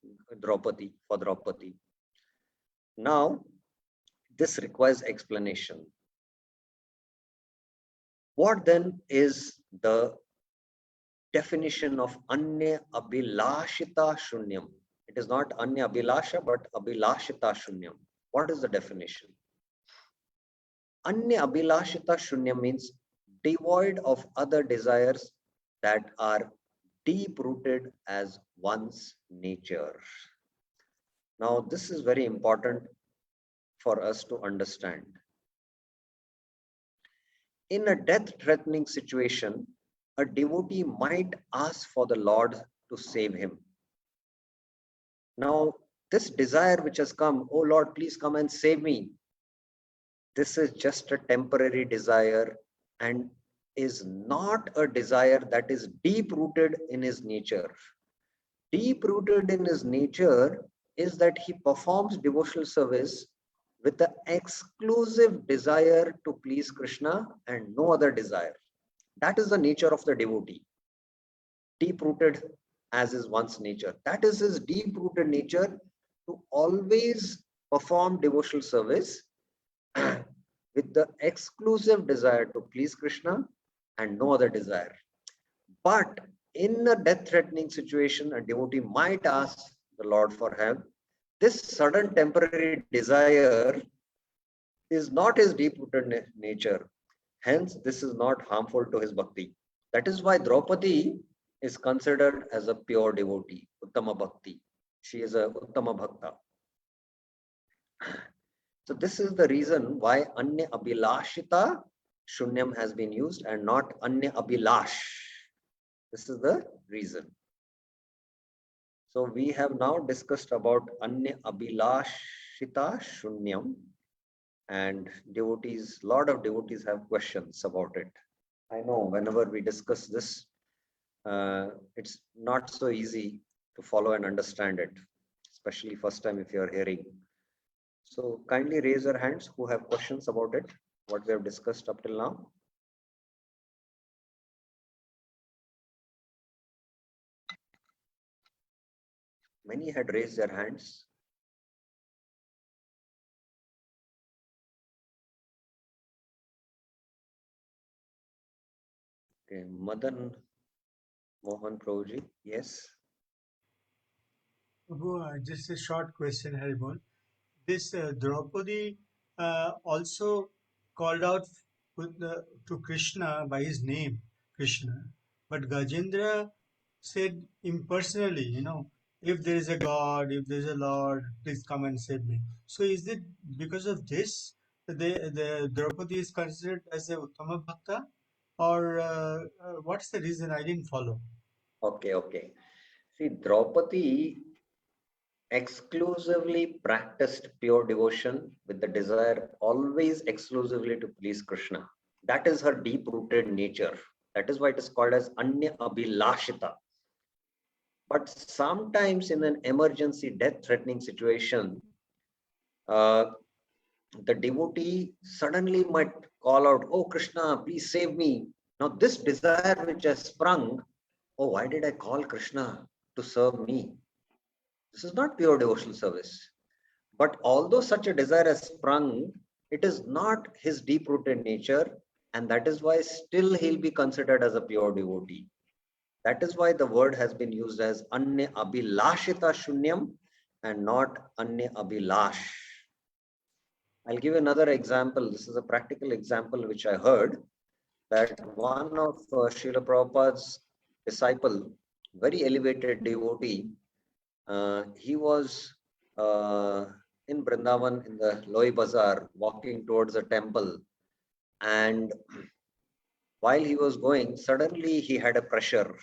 Draupadi, for Draupadi. Now, this requires explanation. What then is the definition of Anya Abhilashita Shunyam? It is not Anya Abhilasha, but Abhilashita Shunyam. What is the definition? Anya Abhilashita Shunyam means devoid of other desires that are deep-rooted as one's nature. Now, this is very important for us to understand. In a death-threatening situation, a devotee might ask for the Lord to save him. Now, this desire which has come, oh Lord, please come and save me. This is just a temporary desire and is not a desire that is deep-rooted in his nature. Deep-rooted in his nature is that he performs devotional service with the exclusive desire to please Krishna and no other desire. That is the nature of the devotee. Deep-rooted as is one's nature. That is his deep-rooted nature, to always perform devotional service with the exclusive desire to please Krishna and no other desire. But in a death-threatening situation, a devotee might ask the Lord for help. This sudden temporary desire is not his deep-rooted nature. Hence, this is not harmful to his bhakti. That is why Draupadi is considered as a pure devotee, Uttama Bhakti. She is a Uttama Bhakta. So this is the reason why Anya Abhilashita Shunyam has been used and not Anya Abhilash. This is the reason. So we have now discussed about Anya Abhilashita Shunyam, and devotees, lot of devotees have questions about it. I know whenever we discuss this, it's not so easy to follow and understand it, especially first time if you're hearing. So kindly raise your hands who have questions about it, what we have discussed up till now. Many had raised their hands. Okay, Madan Mohan Prabhuji, yes. Prabhu, just a short question, Haribol. This Draupadi also called out to Krishna by his name, Krishna. But Gajendra said impersonally, if there is a God, if there is a Lord, please come and save me. So is it because of this the Draupadi is considered as a Uttama Bhakta? Or what's the reason? I didn't follow. Okay. See, Draupadi exclusively practiced pure devotion with the desire always exclusively to please Krishna. That is her deep-rooted nature. That is why it is called as Anya Abhilashita. But sometimes in an emergency, death-threatening situation, the devotee suddenly might call out, "Oh Krishna, please save me." Now this desire which has sprung, "Oh, why did I call Krishna to serve me?" This is not pure devotional service. But although such a desire has sprung, it is not his deep-rooted nature, and that is why still he'll be considered as a pure devotee. That is why the word has been used as Anya Abhilashita Shunyam and not Anya Abhilash. I'll give another example. This is a practical example which I heard, that one of Srila Prabhupada's disciple, very elevated devotee, he was in Vrindavan in the Loi Bazaar walking towards a temple, and while he was going, suddenly he had a pressure.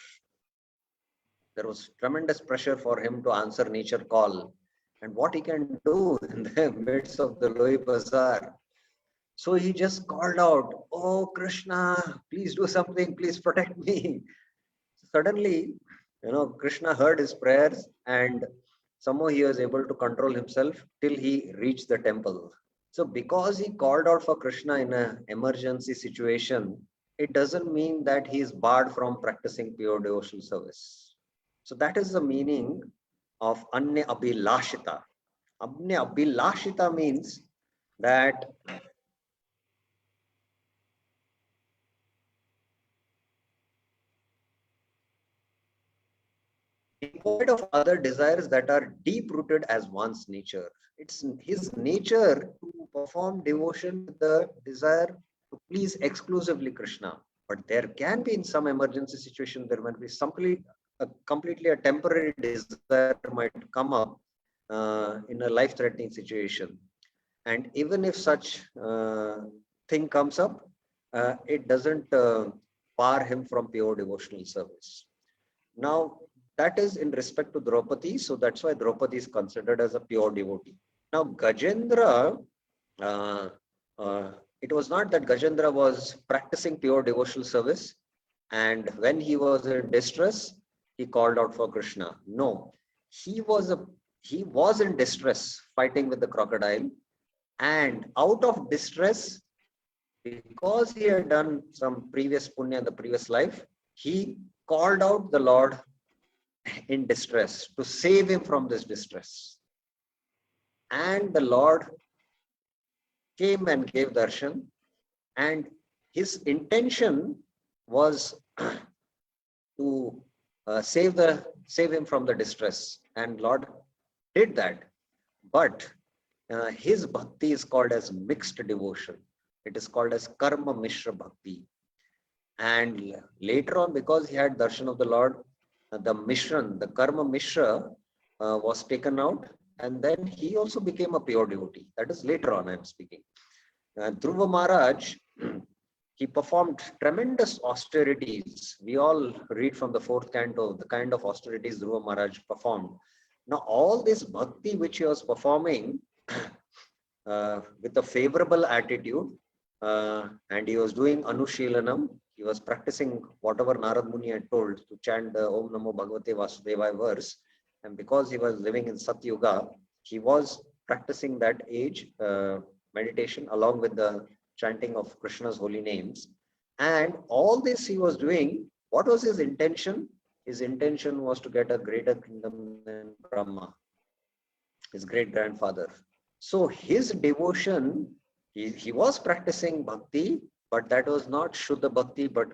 There was tremendous pressure for him to answer nature call, and what he can do in the midst of the Loi Bazaar. So he just called out, "Oh Krishna, please do something, please protect me." Suddenly, Krishna heard his prayers, and somehow he was able to control himself till he reached the temple. So because he called out for Krishna in an emergency situation, it doesn't mean that he is barred from practicing pure devotional service. So that is the meaning of Anya Abhilashita. Anya Abhilashita means that devoid of other desires that are deep rooted as one's nature. It's his nature to perform devotion with the desire to please exclusively Krishna. But there can be in some emergency situation, there might be completely a temporary desire might come up in a life-threatening situation. And even if such thing comes up, it doesn't bar him from pure devotional service. Now, that is in respect to Draupadi, so that's why Draupadi is considered as a pure devotee. Now, Gajendra, it was not that Gajendra was practicing pure devotional service, and when he was in distress, he called out for Krishna. No, he was in distress fighting with the crocodile, and out of distress, because he had done some previous punya in the previous life, he called out the Lord in distress to save him from this distress. And the Lord came and gave darshan, and his intention was to save him from the distress, and Lord did that. But his bhakti is called as mixed devotion. It is called as karma mishra bhakti. And later on, because he had darshan of the Lord, the mishran, the karma mishra was taken out, and then he also became a pure devotee. That is later on I am speaking. Dhruva Maharaj, he performed tremendous austerities. We all read from the 4th canto the kind of austerities Dhruva Maharaj performed. Now all this bhakti which he was performing with a favorable attitude, and he was doing Anushilanam, he was practicing whatever Narad Muni had told to chant the Om Namo Bhagavate Vasudevaya verse. And because he was living in Satyuga, he was practicing that age meditation along with the chanting of Krishna's holy names. And all this he was doing, what was his intention? His intention was to get a greater kingdom than Brahma, his great-grandfather. So his devotion, he was practicing bhakti, but that was not Shuddha Bhakti, but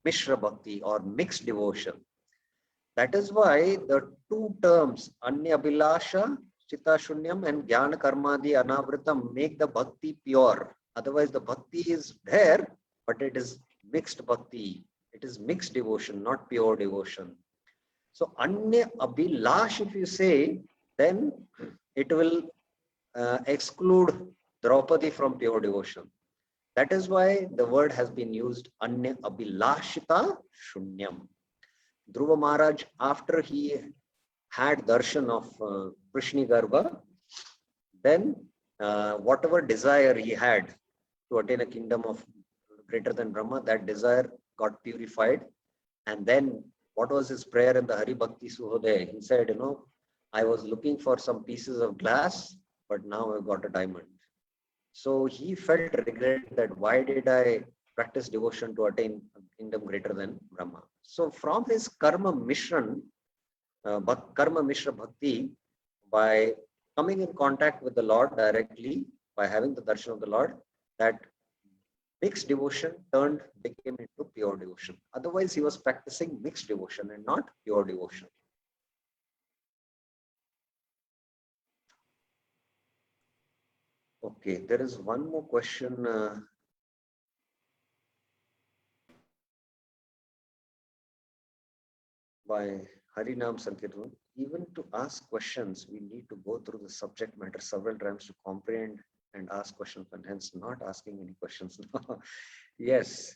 Mishra Bhakti or mixed devotion. That is why the two terms, Anya Abhilasha, Chitta Shunyam, and Jnana Karmadi Anavritam make the bhakti pure. Otherwise, the bhakti is there, but it is mixed bhakti. It is mixed devotion, not pure devotion. So, Anya Abhilash, if you say, then it will exclude Draupadi from pure devotion. That is why the word has been used Anya Abhilashita Shunyam. Dhruva Maharaj, after he had darshan of Prishni Garbha, then whatever desire he had to attain a kingdom of greater than Brahma, that desire got purified. And then what was his prayer in the Hari Bhakti Suhodaya? He said, I was looking for some pieces of glass, but now I've got a diamond. So he felt regret that why did I practice devotion to attain a kingdom greater than Brahma? So from his karma mishran, karma mishra bhakti, by coming in contact with the Lord directly, by having the darshan of the Lord, that mixed devotion became into pure devotion. Otherwise, he was practicing mixed devotion and not pure devotion. Okay, there is one more question. By Harinam Sankirtan. Even to ask questions, we need to go through the subject matter several times to comprehend and ask questions, and hence not asking any questions. Yes.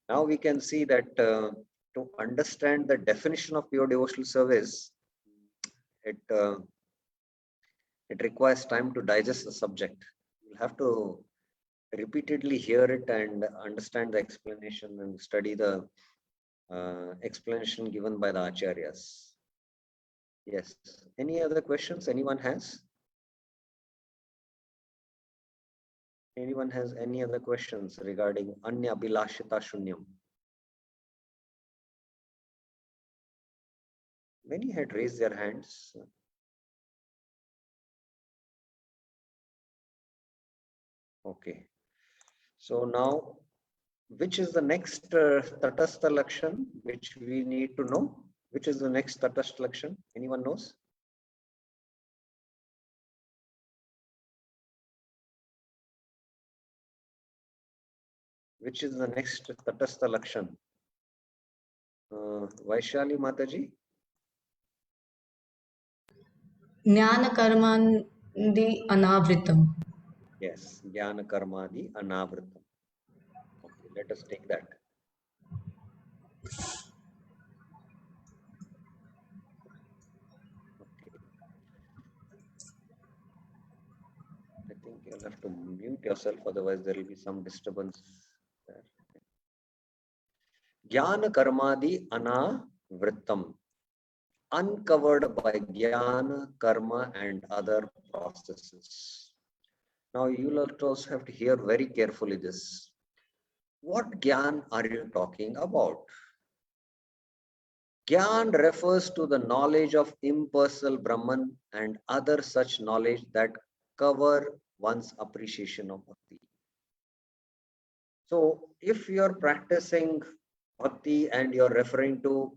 Now we can see that to understand the definition of pure devotional service, it requires time to digest the subject. You'll have to repeatedly hear it and understand the explanation and study the explanation given by the acharyas. Yes. Any other questions anyone has? Anyone has any other questions regarding Anya Abhilashita Shunyam? Many had raised their hands. Okay. So now, which is the next Tatastha Lakshan which we need to know? Which is the next Tatastha Lakshan? Anyone knows? Which is the next Tatastha Lakshan? Vaishali Mataji? Jnana karmandi anavritam. Yes, Jnana Karmadi Anavritam. Okay, let us take that. Okay. I think you'll have to mute yourself, otherwise there will be some disturbance there. Jnana Karmadi Anavrittam. Uncovered by jnana, karma, and other processes. Now you'll also have to hear very carefully this. What jnana are you talking about? Jnana refers to the knowledge of impersonal Brahman and other such knowledge that cover one's appreciation of bhakti. So if you're practicing bhakti and you're referring to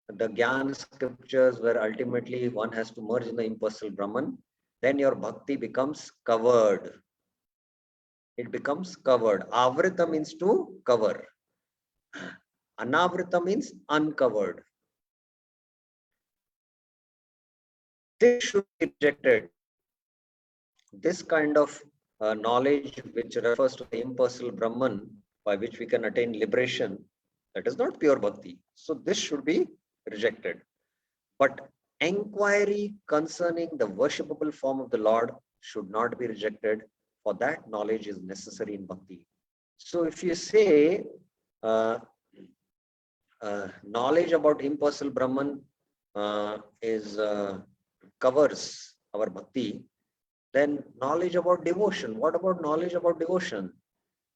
the Gyan scriptures where ultimately one has to merge in the impersonal Brahman, then your bhakti becomes covered. It becomes covered. Avrita means to cover. Anavrita means uncovered. This should be rejected. This kind of knowledge which refers to the impersonal Brahman by which we can attain liberation, that is not pure bhakti. So this should be rejected. But enquiry concerning the worshipable form of the Lord should not be rejected, for that knowledge is necessary in bhakti. So if you say knowledge about impersonal Brahman covers our bhakti, then knowledge about devotion. What about knowledge about devotion?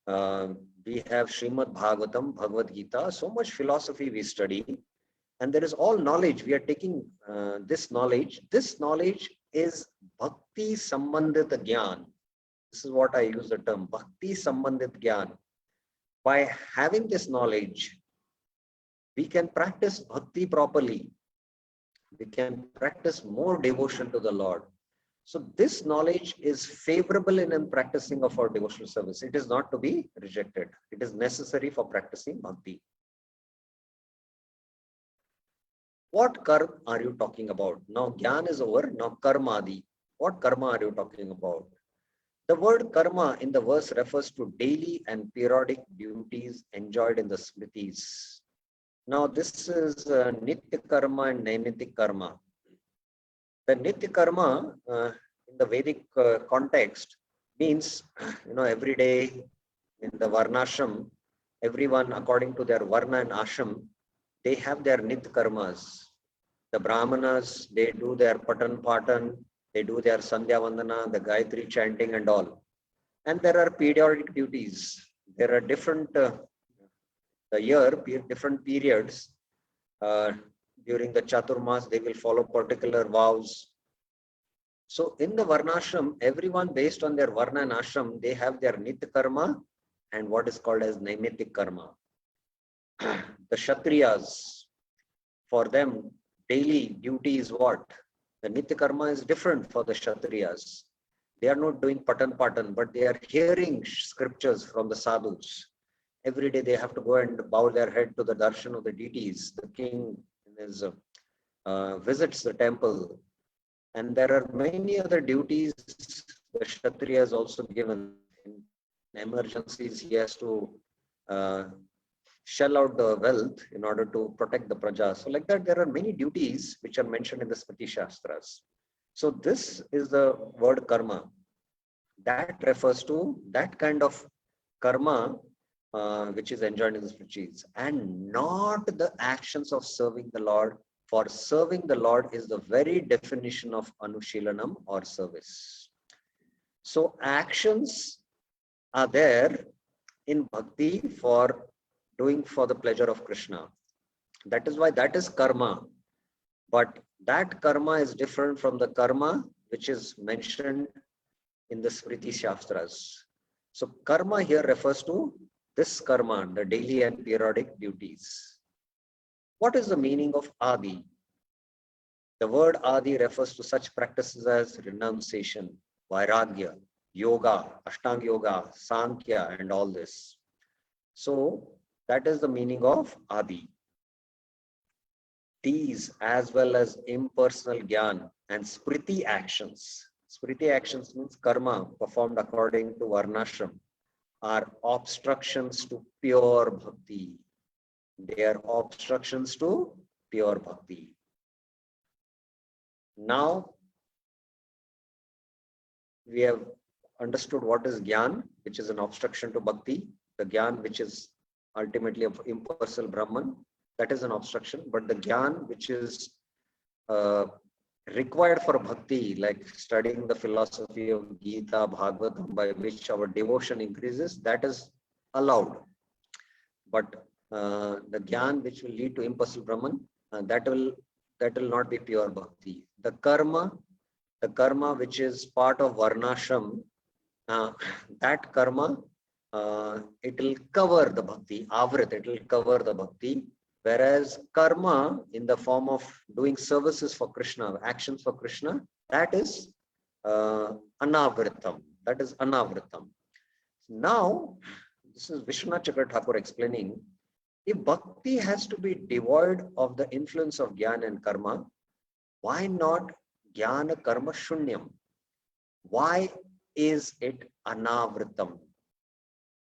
We have Srimad Bhagavatam, Bhagavad Gita, so much philosophy we study. And there is all knowledge. We are taking this knowledge. This knowledge is Bhakti Sambandhit Gyan. This is what I use the term, Bhakti Sambandhit Gyan. By having this knowledge, we can practice Bhakti properly. We can practice more devotion to the Lord. So this knowledge is favorable in practicing of our devotional service. It is not to be rejected. It is necessary for practicing Bhakti. What karma are you talking about? Now Gyan is over, now Karmadi. What karma are you talking about? The word karma in the verse refers to daily and periodic duties enjoyed in the smritis. Now this is Nitya karma and Naimitic karma. The Nitya Karma in the Vedic context means, every day in the Varnashram, everyone according to their Varna and Ashram, they have their Nitya Karmas. The Brahmanas, they do their Patan Patan, they do their Sandhya Vandana, the Gayatri chanting and all. And there are periodic duties. There are different, different periods. During the Chaturmas, they will follow particular vows. So in the Varnashram, everyone based on their Varna and Ashram, they have their Nitya Karma and what is called as Naimitic Karma. The Kshatriyas, for them, daily duty is what? The Nitya Karma is different for the Kshatriyas. They are not doing Patan Patan, but they are hearing scriptures from the sadhus. Every day they have to go and bow their head to the darshan of the deities. The king visits the temple. And there are many other duties the Kshatriya is also given. In emergencies, he has to shell out the wealth in order to protect the praja. So like that, there are many duties which are mentioned in the Smriti Shastras. So this is the word karma. That refers to that kind of karma which is enjoined in the Smritis, and not the actions of serving the Lord. For serving the Lord is the very definition of Anushilanam or service. So actions are there in bhakti for doing for the pleasure of Krishna. That is why that is karma. But that karma is different from the karma which is mentioned in the Smriti Shastras. So karma here refers to this karma, the daily and periodic duties. What is the meaning of Adi? The word Adi refers to such practices as renunciation, vairagya, yoga, Ashtanga Yoga, Sankhya, and all this. So that is the meaning of Adi. These, as well as impersonal Gyan and Smriti actions. Smriti actions means karma performed according to Varnashram, are obstructions to pure bhakti. They are obstructions to pure bhakti. Now, we have understood what is Gyan, which is an obstruction to bhakti. The Gyan, which is ultimately of impersonal Brahman, that is an obstruction. But the Gyan, which is required for bhakti, like studying the philosophy of Gita, Bhagavatam, by which our devotion increases, that is allowed. But the Gyan which will lead to impersonal Brahman, that will not be pure bhakti. The karma which is part of Varnashram, that karma, it will cover the bhakti, avrit, it will cover the bhakti. Whereas karma in the form of doing services for Krishna, actions for Krishna, that is anavritam. That is anavritam. Now, this is Vishwanath Chakra Thakur explaining, if bhakti has to be devoid of the influence of jnana and karma, why not jnana karma shunyam? Why is it anavritam?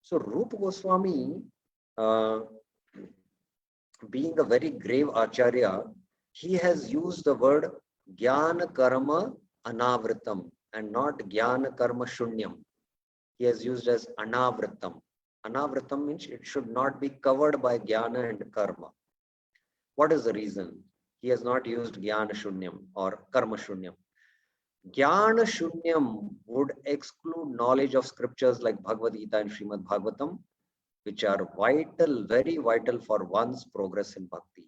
So Rupa Goswami, being a very grave acharya, he has used the word jnana karma anavritam and not jnana karma shunyam. He has used as anavritam. Anavritam means it should not be covered by jnana and karma. What is the reason? He has not used jnana shunyam or karma shunyam. Jnana shunyam would exclude knowledge of scriptures like Bhagavad Gita and Srimad Bhagavatam, which are vital, very vital for one's progress in bhakti.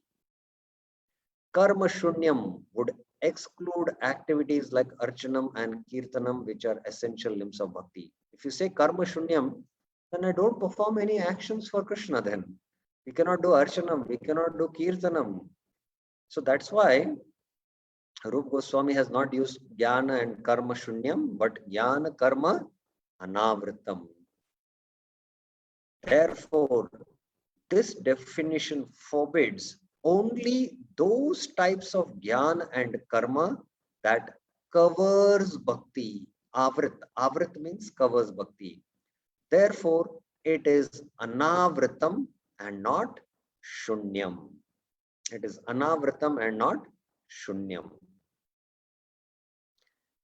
Karma shunyam would exclude activities like archanam and kirtanam, which are essential limbs of bhakti. If you say karma shunyam, then I don't perform any actions for Krishna then. We cannot do archanam, we cannot do kirtanam. So that's why Rupa Goswami has not used jnana and karma shunyam, but jnana karma anavritam. Therefore, this definition forbids only those types of jnana and karma that covers bhakti. Avrit means covers bhakti. Therefore, it is anavritam and not shunyam. It is anavritam and not shunyam.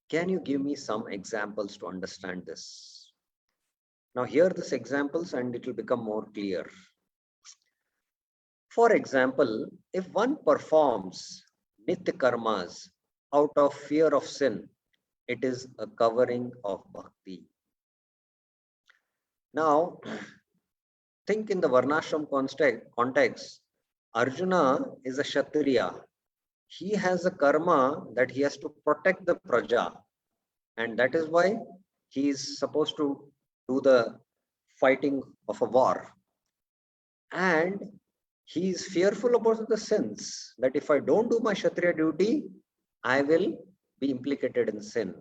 Can you give me some examples to understand this? Now hear these examples and it will become more clear. For example, if one performs nitya karmas out of fear of sin, it is a covering of bhakti. Now, think in the Varnashram context, Arjuna is a Kshatriya. He has a karma that he has to protect the praja, and that is why he is supposed to do the fighting of a war. And he is fearful about the sins, that if I don't do my Kshatriya duty, I will be implicated in sin.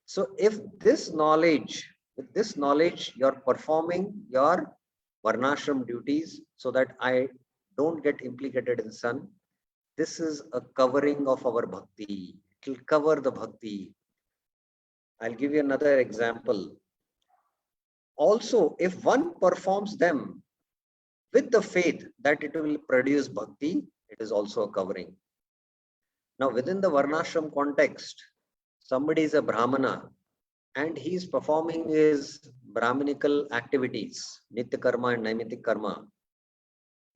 So if this knowledge, with this knowledge, you're performing your Varnashram duties so that I don't get implicated in sin, this is a covering of our bhakti. It will cover the bhakti. I'll give you another example. Also, if one performs them with the faith that it will produce bhakti, it is also a covering. Now, within the Varnashram context, somebody is a Brahmana and he is performing his Brahminical activities, Nitya Karma and Naimitik Karma,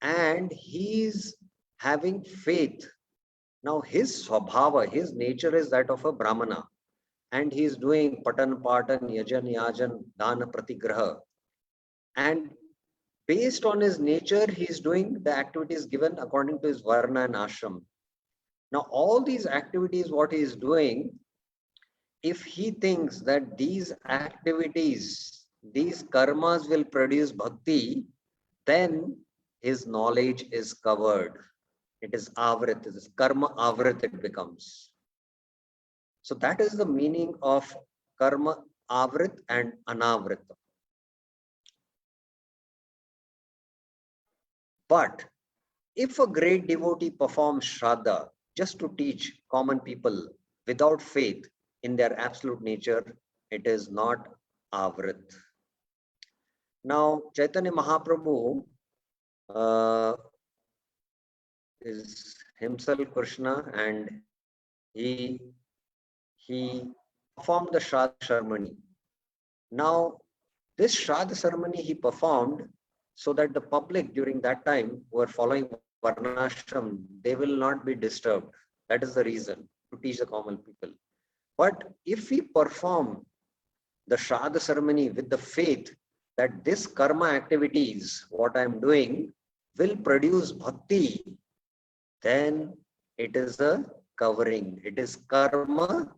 and he is having faith. Now, his swabhava, his nature is that of a Brahmana, and he is doing Patan, Patan, Yajan, Yajan, Dana, Pratigraha. And based on his nature, he is doing the activities given according to his Varna and Ashram. Now, all these activities, what he is doing, if he thinks that these activities, these karmas will produce bhakti, then his knowledge is covered. It is avrit, it is karma avrit it becomes. So that is the meaning of karma avrit and anavrit. But if a great devotee performs Shraddha just to teach common people without faith in their absolute nature, it is not avrit. Now, Chaitanya Mahaprabhu is himself Krishna, and he performed the Shraddha ceremony. Now, this Shraddha ceremony he performed so that the public during that time who are following Varnashram, they will not be disturbed. That is the reason, to teach the common people. But if we perform the Shraddha ceremony with the faith that this karma activities, what I am doing, will produce bhakti, then it is a covering. It is karma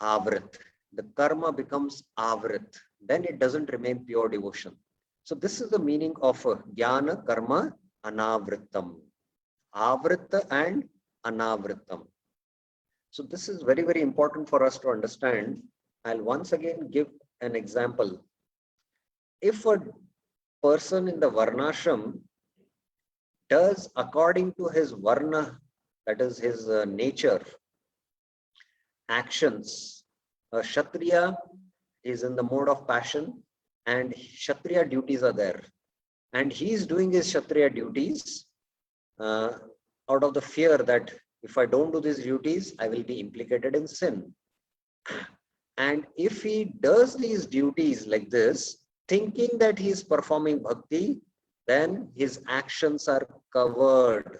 avrit. The karma becomes avrit. Then it doesn't remain pure devotion. So this is the meaning of jnana karma anavritam. Avrita and anavritam. So this is very, very important for us to understand. I'll once again give an example. If a person in the Varnashram does according to his Varna, that is his nature, actions, a Kshatriya is in the mode of passion and Kshatriya duties are there. And he is doing his Kshatriya duties out of the fear that if I don't do these duties, I will be implicated in sin. And if he does these duties like this, thinking that he is performing bhakti, then his actions are covered.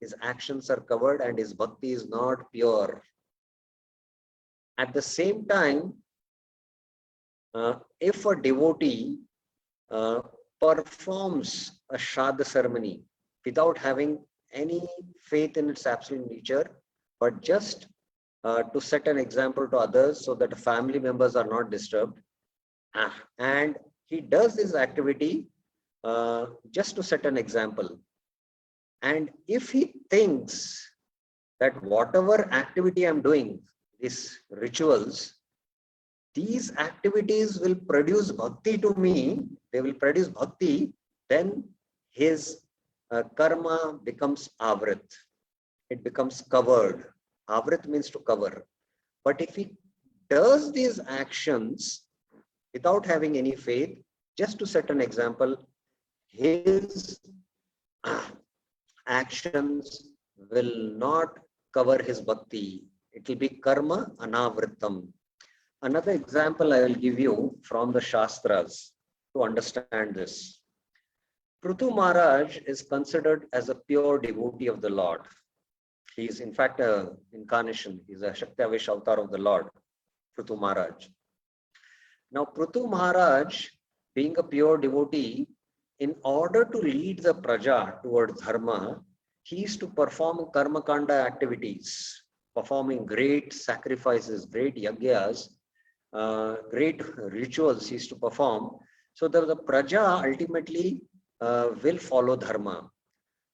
His actions are covered and his bhakti is not pure. At the same time, if a devotee performs a Shraddha ceremony without having any faith in its absolute nature, but just to set an example to others so that the family members are not disturbed, and he does this activity just to set an example. And if he thinks that whatever activity I'm doing, these rituals, these activities will produce bhakti to me, they will produce bhakti, then his karma becomes avrit. It becomes covered. Avrit means to cover. But if he does these actions without having any faith, just to set an example, his actions will not cover his bhakti. It will be karma anavrittam. Another example I will give you from the Shastras to understand this. Prithu Maharaj is considered as a pure devotee of the Lord. He is in fact an incarnation. He is a Shakti-Avesh avatar of the Lord, Prithu Maharaj. Now, Prithu Maharaj, being a pure devotee, in order to lead the praja towards dharma, he is to perform karma kanda activities, performing great sacrifices, great yagyas, great rituals he is to perform, so that the praja ultimately will follow dharma.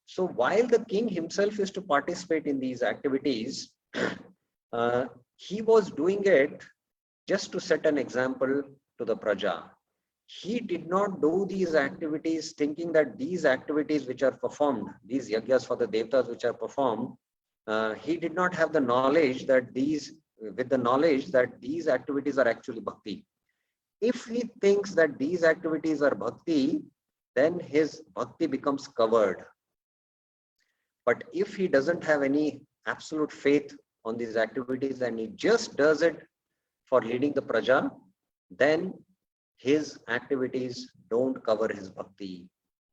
So while the king himself is to participate in these activities, he was doing it just to set an example to the praja. He did not do these activities thinking that these activities which are performed, these yagyas for the devatas which are performed, he did not have the knowledge that these activities are actually bhakti. If he thinks that these activities are bhakti, then his bhakti becomes covered. But if he doesn't have any absolute faith on these activities and he just does it for leading the praja, then his activities don't cover his bhakti.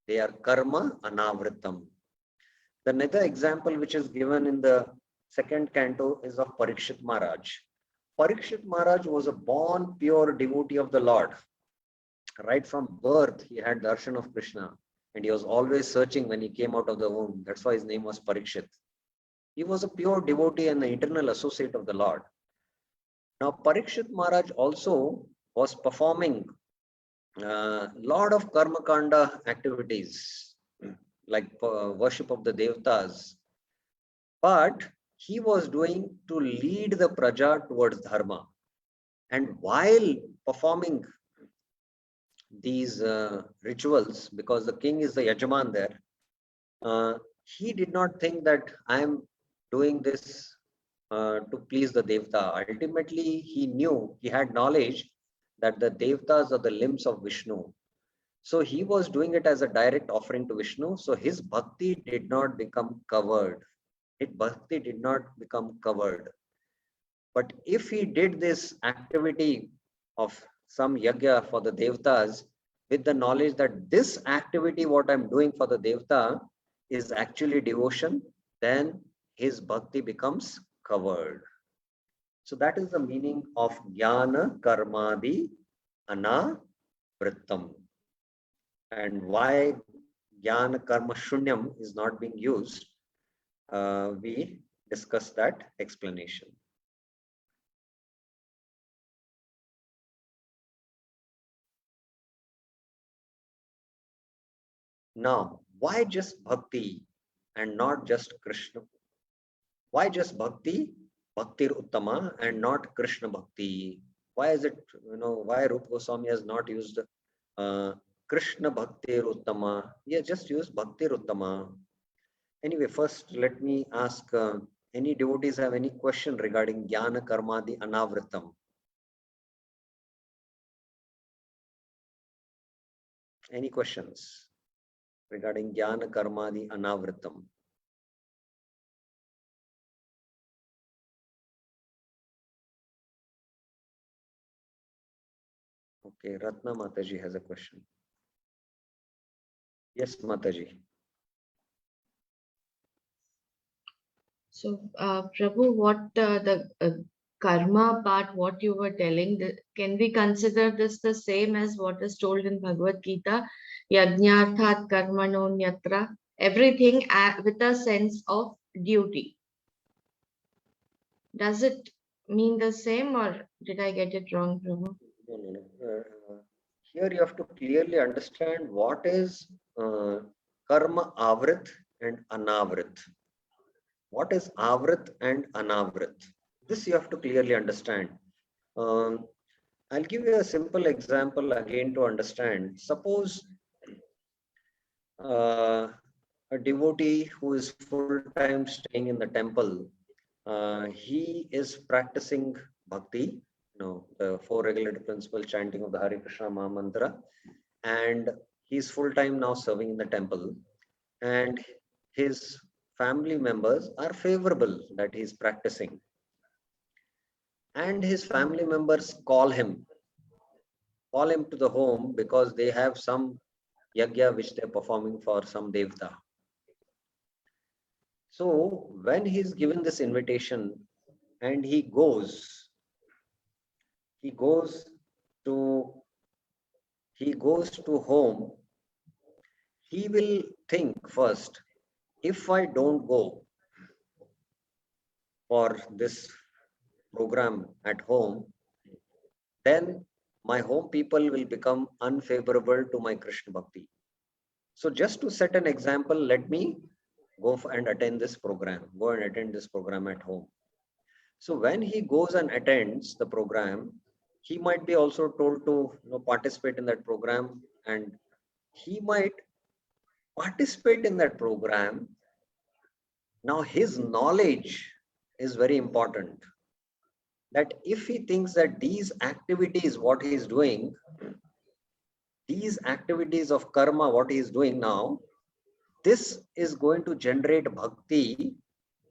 They are karma anavrittam. The another example which is given in the second canto is of Parikshit Maharaj. Parikshit Maharaj was a born pure devotee of the Lord. Right from birth, he had darshan of Krishna, and he was always searching when he came out of the womb. That's why his name was Parikshit. He was a pure devotee and the eternal associate of the Lord. Now, Parikshit Maharaj also was performing lot of karma kanda activities like worship of the devatas, but he was doing to lead the praja towards dharma. And while performing these rituals, because the king is the yajaman there, he did not think that I am doing this to please the devta. Ultimately, he knew, he had knowledge that the devtas are the limbs of Vishnu. So he was doing it as a direct offering to Vishnu. So his bhakti did not become covered. His bhakti did not become covered. But if he did this activity of some yagya for the devtas with the knowledge that this activity, what I'm doing for the devta, is actually devotion, then his bhakti becomes covered. So that is the meaning of jnana karmadi anavrittam. And why jnana karma shunyam is not being used, we discussed that explanation. Now, why just bhakti and not just Krishna? Why just bhakti, bhaktir uttama, and not Krishna bhakti? Why is it, why Rupa Goswami has not used Krishna bhaktir uttama? He has just used bhaktir uttama. Anyway, first let me ask, any devotees have any question regarding jnana karmadi anavritam? Any questions regarding jnana karmadi anavritam? Okay, Ratna Mataji has a question. Yes, Mataji. So, Prabhu, what the karma part, what you were telling, can we consider this the same as what is told in Bhagavad Gita? Yajnarthat karmano nyatra, everything with a sense of duty. Does it mean the same, or did I get it wrong, Prabhu? No. Here you have to clearly understand what is karma avrit and anavrit. What is avrit and anavrit? This you have to clearly understand. I'll give you a simple example again to understand. Suppose a devotee who is full-time staying in the temple, he is practicing bhakti, the four regulated principle chanting of the Hare Krishna Maha Mantra, and he's full-time now serving in the temple, and his family members are favorable that he's practicing. and his family members call him to the home because they have some yagya which they're performing for some devta. So when he's given this invitation and he goes to home, he will think first, if I don't go for this program at home, then my home people will become unfavorable to my Krishna Bhakti. So just to set an example, let me go and attend this program, at home. So when he goes and attends the program, he might be also told to participate in that program, and he might participate in that program. Now his knowledge is very important, that if he thinks that these activities, what he is doing, these activities of karma, what he is doing now, this is going to generate bhakti,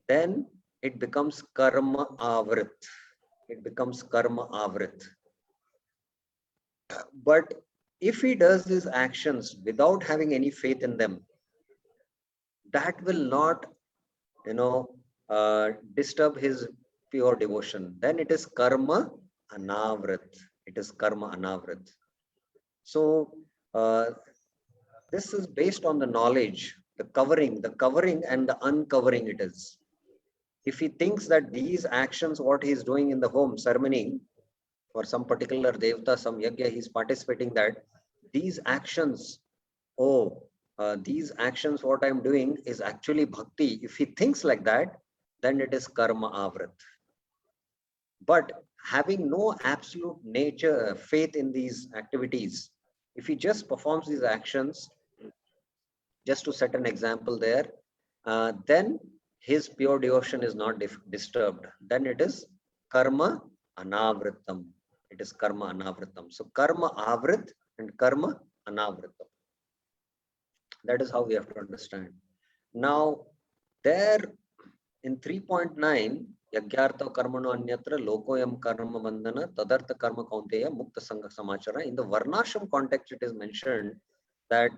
then it becomes karma avrit. It becomes karma avrit. But if he does these actions without having any faith in them, that will not, disturb his pure devotion. Then it is karma anavrit. It is karma anavrit. So this is based on the knowledge, the covering and the uncovering it is. If he thinks that these actions, what he is doing in the home ceremony for some particular devta, some yagya, he's participating that, these actions, these actions, what I'm doing is actually bhakti. If he thinks like that, then it is karma avrit. But having no absolute nature, faith in these activities, if he just performs these actions, just to set an example there, then his pure devotion is not disturbed. Then it is karma anavritam. It is karma anavritam. So karma avrit and karma anavritam. That is how we have to understand. Now, there in 3.9, yagyartha karmano anyatra lokoyam karma bandhana tadartha karma kaunteya mukta sangha samachara. In the varnashram context, it is mentioned that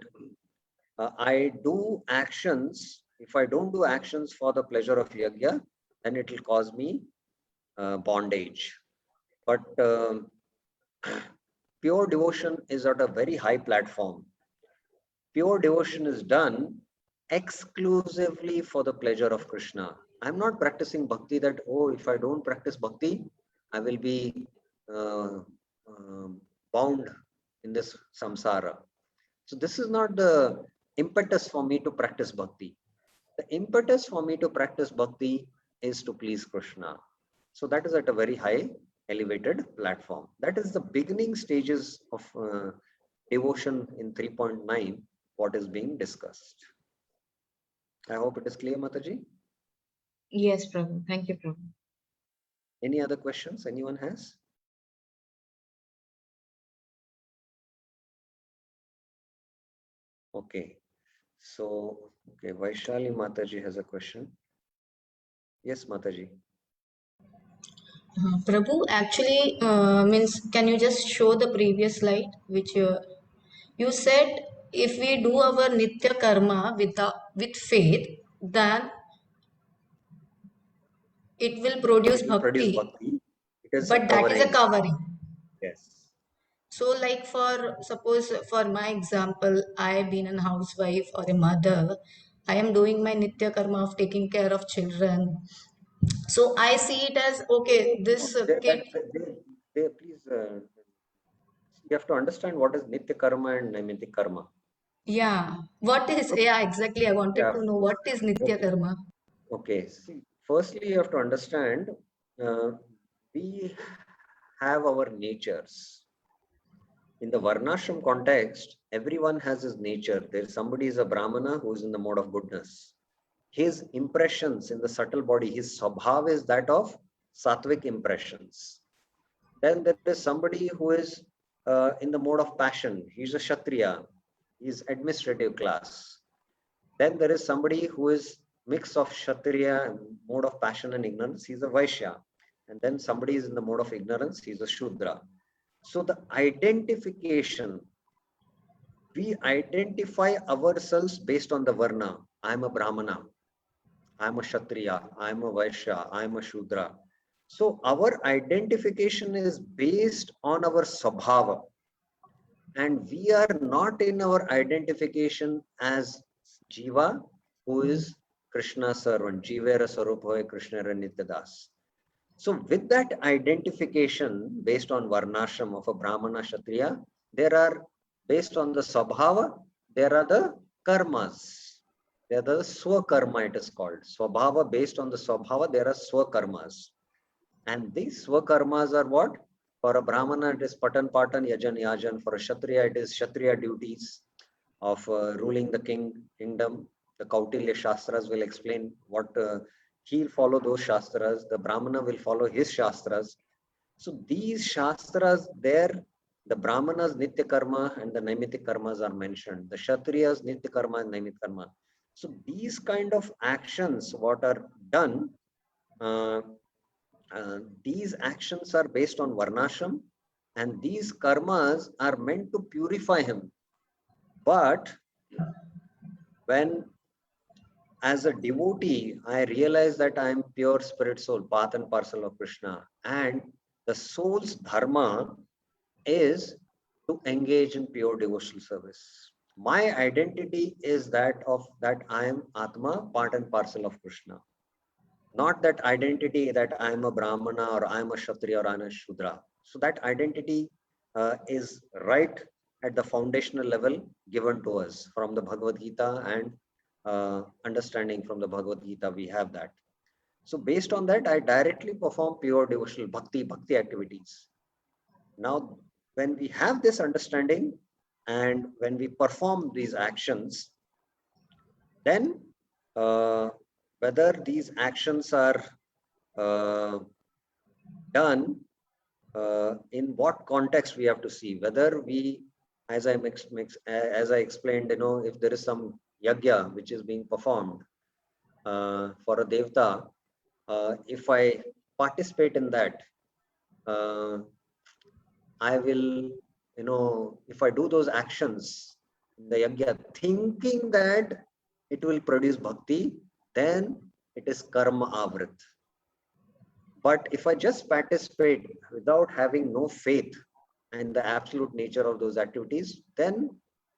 I do actions. If I don't do actions for the pleasure of yagya, then it will cause me bondage. But pure devotion is at a very high platform. Pure devotion is done exclusively for the pleasure of Krishna. I'm not practicing bhakti that, if I don't practice bhakti, I will be bound in this samsara. So this is not the impetus for me to practice bhakti. The impetus for me to practice bhakti is to please Krishna. So that is at a very high elevated platform. That is the beginning stages of devotion in 3.9, what is being discussed. I hope it is clear, Mataji. Yes, Prabhu. Thank you, Prabhu. Any other questions anyone has? Okay. So, okay, Vaishali Mataji has a question. Yes, Mataji. Prabhu, actually, means can you just show the previous slide, which you said if we do our nitya karma with faith, then it will produce It will produce bhakti, bhakti. It is a but that is a covering. covering. Yes. So, like suppose for my example, I have been a housewife or a mother. I am doing my nitya karma of taking care of children. So I see it as okay. This kid, Please, you have to understand what is nitya karma and naimittik karma. yeah. What is yeah exactly? I wanted Yeah. to know what is nitya Okay. karma. Okay. See, firstly, you have to understand we have our natures. In the Varnashram context, everyone has his nature. There's somebody is a Brahmana who is in the mode of goodness. His impressions in the subtle body, his swabhav is that of sattvic impressions. Then there is somebody who is in the mode of passion. He's a Kshatriya. He's administrative class. Then there is somebody who is mix of Kshatriya, mode of passion and ignorance. He's a Vaishya. and then somebody is in the mode of ignorance, he's a Shudra. So the identification, we identify ourselves based on the Varna. I'm a Brahmana, I'm a Kshatriya, I'm a Vaishya, I'm a Shudra. So our identification is based on our Swabhava. And we are not in our identification as Jiva, who is Krishna's servant. Jivera Saruphoy Krishna Nityadas. So with that identification based on Varnashram of a Brahmana Kshatriya, there are, based on the Swabhava, there are the karmas. There are the Swakarma, it is called. Swabhava, based on the Swabhava, there are Swakarmas. And these Swakarmas are what? For a Brahmana, it is Patan Patan, Yajan Yajan. For a Kshatriya, it is Kshatriya duties of ruling the kingdom. The Kautilya Shastras will explain what he'll follow those Shastras. The Brahmana will follow his Shastras. So these Shastras there, the Brahmanas Nitya Karma and the Naimitic Karmas are mentioned. The Kshatriyas Nitya Karma and Naimitic Karma. So these kind of actions, what are done, these actions are based on Varnashram, and these karmas are meant to purify him. But when, as a devotee, I realize that I am pure spirit soul, path and parcel of Krishna, and the soul's dharma is to engage in pure devotional service. My identity is that of that I am Atma, part and parcel of Krishna. Not that identity that I am a Brahmana or I am a Kshatriya or I am a Shudra. So that identity is right at the foundational level given to us from the Bhagavad Gita, and understanding from the Bhagavad Gita, we have that. So based on that, I directly perform pure devotional bhakti activities. Now, when we have this understanding and when we perform these actions, then whether these actions are done in what context, we have to see. Whether we, as I explained, if there is some yagya which is being performed for a devta, if I participate in that, I will, if I do those actions in the yagya, thinking that it will produce bhakti, then it is karma avrit. But if I just participate without having no faith in the absolute nature of those activities, then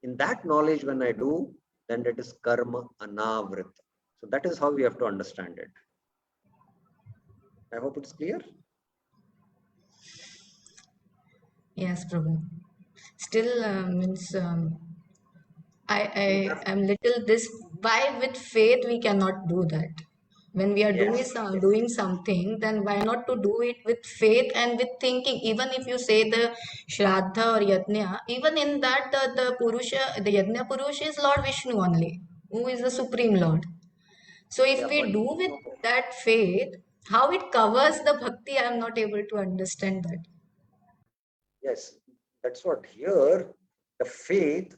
in that knowledge, when I do, then it is karma anavrit. So that is how we have to understand it. I hope it's clear. Yes, Prabhu. Still means I am little this. Why with faith we cannot do that? When we are Yes. doing something, then why not to do it with faith and with thinking? Even if you say the Shraddha or Yajna, even in that the Purusha, the Yajna Purusha is Lord Vishnu only, who is the Supreme Lord. So if Yeah, we do with that faith, how it covers the bhakti, I am not able to understand that. yes, that's what here the faith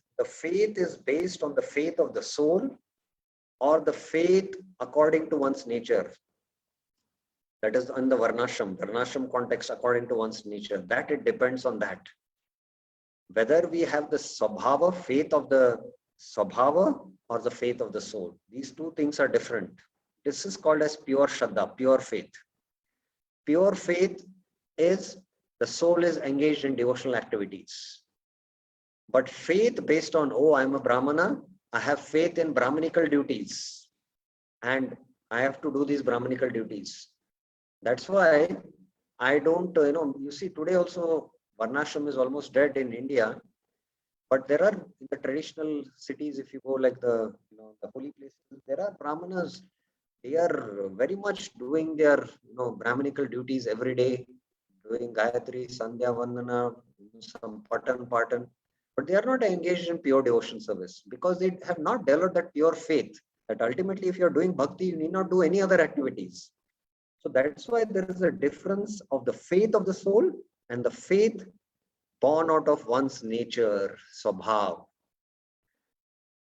is based on the faith of the soul or the faith according to one's nature. That is in the Varnashram context, according to one's nature. That it depends on that. Whether we have the Swabhava, faith of the Swabhava, or the faith of the soul. These two things are different. This is called as pure Shraddha, pure faith. Pure faith is the soul is engaged in devotional activities. But faith based on, oh, I'm a Brahmana, I have faith in Brahmanical duties, and I have to do these Brahmanical duties. That's why I don't, you see today also Varnashram is almost dead in India, but there are in the traditional cities, if you go like the holy places, there are Brahmanas. They are very much doing their Brahmanical duties every day, doing Gayatri, Sandhya Vandana, some Patan, but they are not engaged in pure devotion service because they have not developed that pure faith that ultimately if you are doing bhakti, you need not do any other activities. So that's why there is a difference of the faith of the soul and the faith born out of one's nature, swabhav.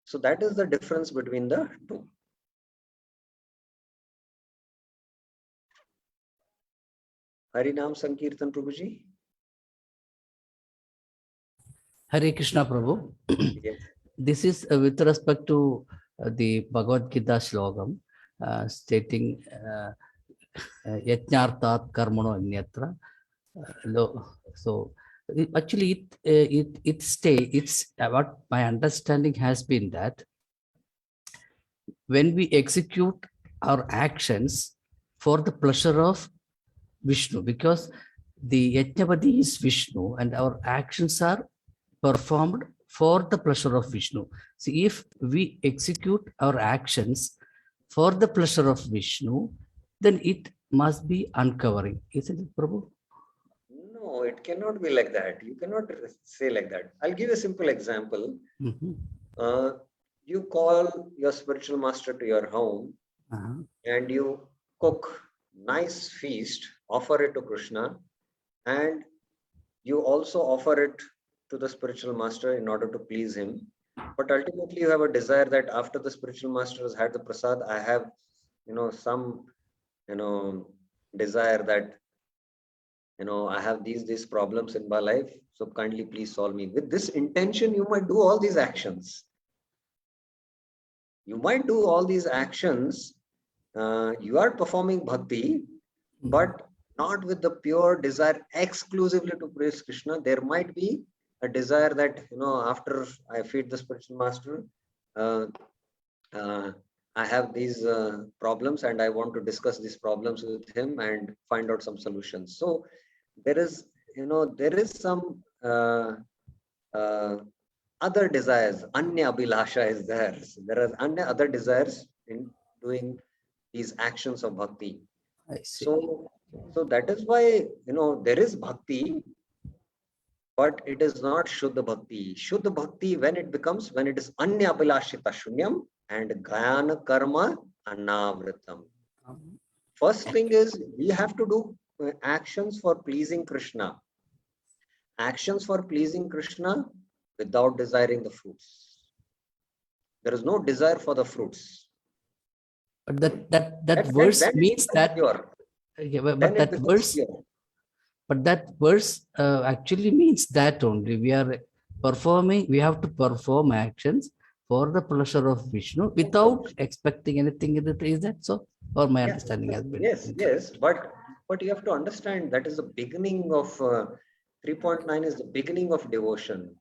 So that is the difference between the two. Harinam Sankirtan Prabhuji. Hare Krishna Prabhu. Yes. This is with respect to the Bhagavad Gita slogam stating Yajnartat Karmano Anyatra. So actually it's what my understanding has been that when we execute our actions for the pleasure of Vishnu, because the Yajnapati is Vishnu and our actions are performed for the pleasure of Vishnu. See, if we execute our actions for the pleasure of Vishnu, then it must be uncovering, isn't it, Prabhu? No, it cannot be like that. You cannot say like that. I'll give a simple example. You call your spiritual master to your home and you cook nice feast, offer it to Krishna, and you also offer it to the spiritual master in order to please him. But ultimately you have a desire that after the spiritual master has had the prasad, I have, some, desire that, I have these problems in my life. So kindly please solve me. With this intention, you might do all these actions. You might do all these actions. You are performing bhakti, but not with the pure desire exclusively to praise Krishna. There might be a desire that, after I feed the spiritual master, I have these problems and I want to discuss these problems with him and find out some solutions. So there is, some other desires. Anya Abhilasha is there. So there are other desires in doing these actions of bhakti. I see. So that is why, there is bhakti, but it is not Shuddha Bhakti. Shuddha Bhakti, when it is Anya Abhilashita Shunyam and Gayana Karma Anavritam. First thing is, we have to do actions for pleasing Krishna. Actions for pleasing Krishna without desiring the fruits. There is no desire for the fruits. But that verse means that. Yeah, but that verse. Pure. But that verse actually means that only we are performing. We have to perform actions for the pleasure of Vishnu without expecting anything in it. Is that so? Or my understanding has been. Yes. But you have to understand that is the beginning of 3.9 is the beginning of devotion.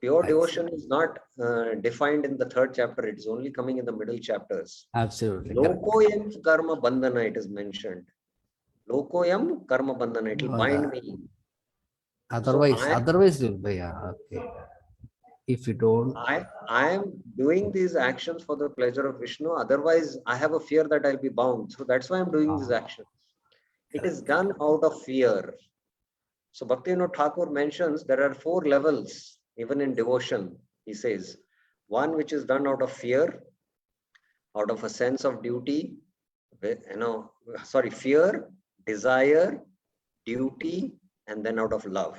Pure devotion is not defined in the 3rd chapter. It is only coming in the middle chapters. Absolutely. Lokoyam karma bandhana, it is mentioned. Lokoyam karma bandhana, it will bind me. Otherwise, okay. If you don't. I am doing these actions for the pleasure of Vishnu. Otherwise, I have a fear that I'll be bound. So that's why I'm doing these actions. It is done out of fear. So Bhaktivinoda Thakur mentions there are 4 levels, even in devotion. He says, one which is done out of fear, out of a sense of duty, fear, desire, duty, and then out of love.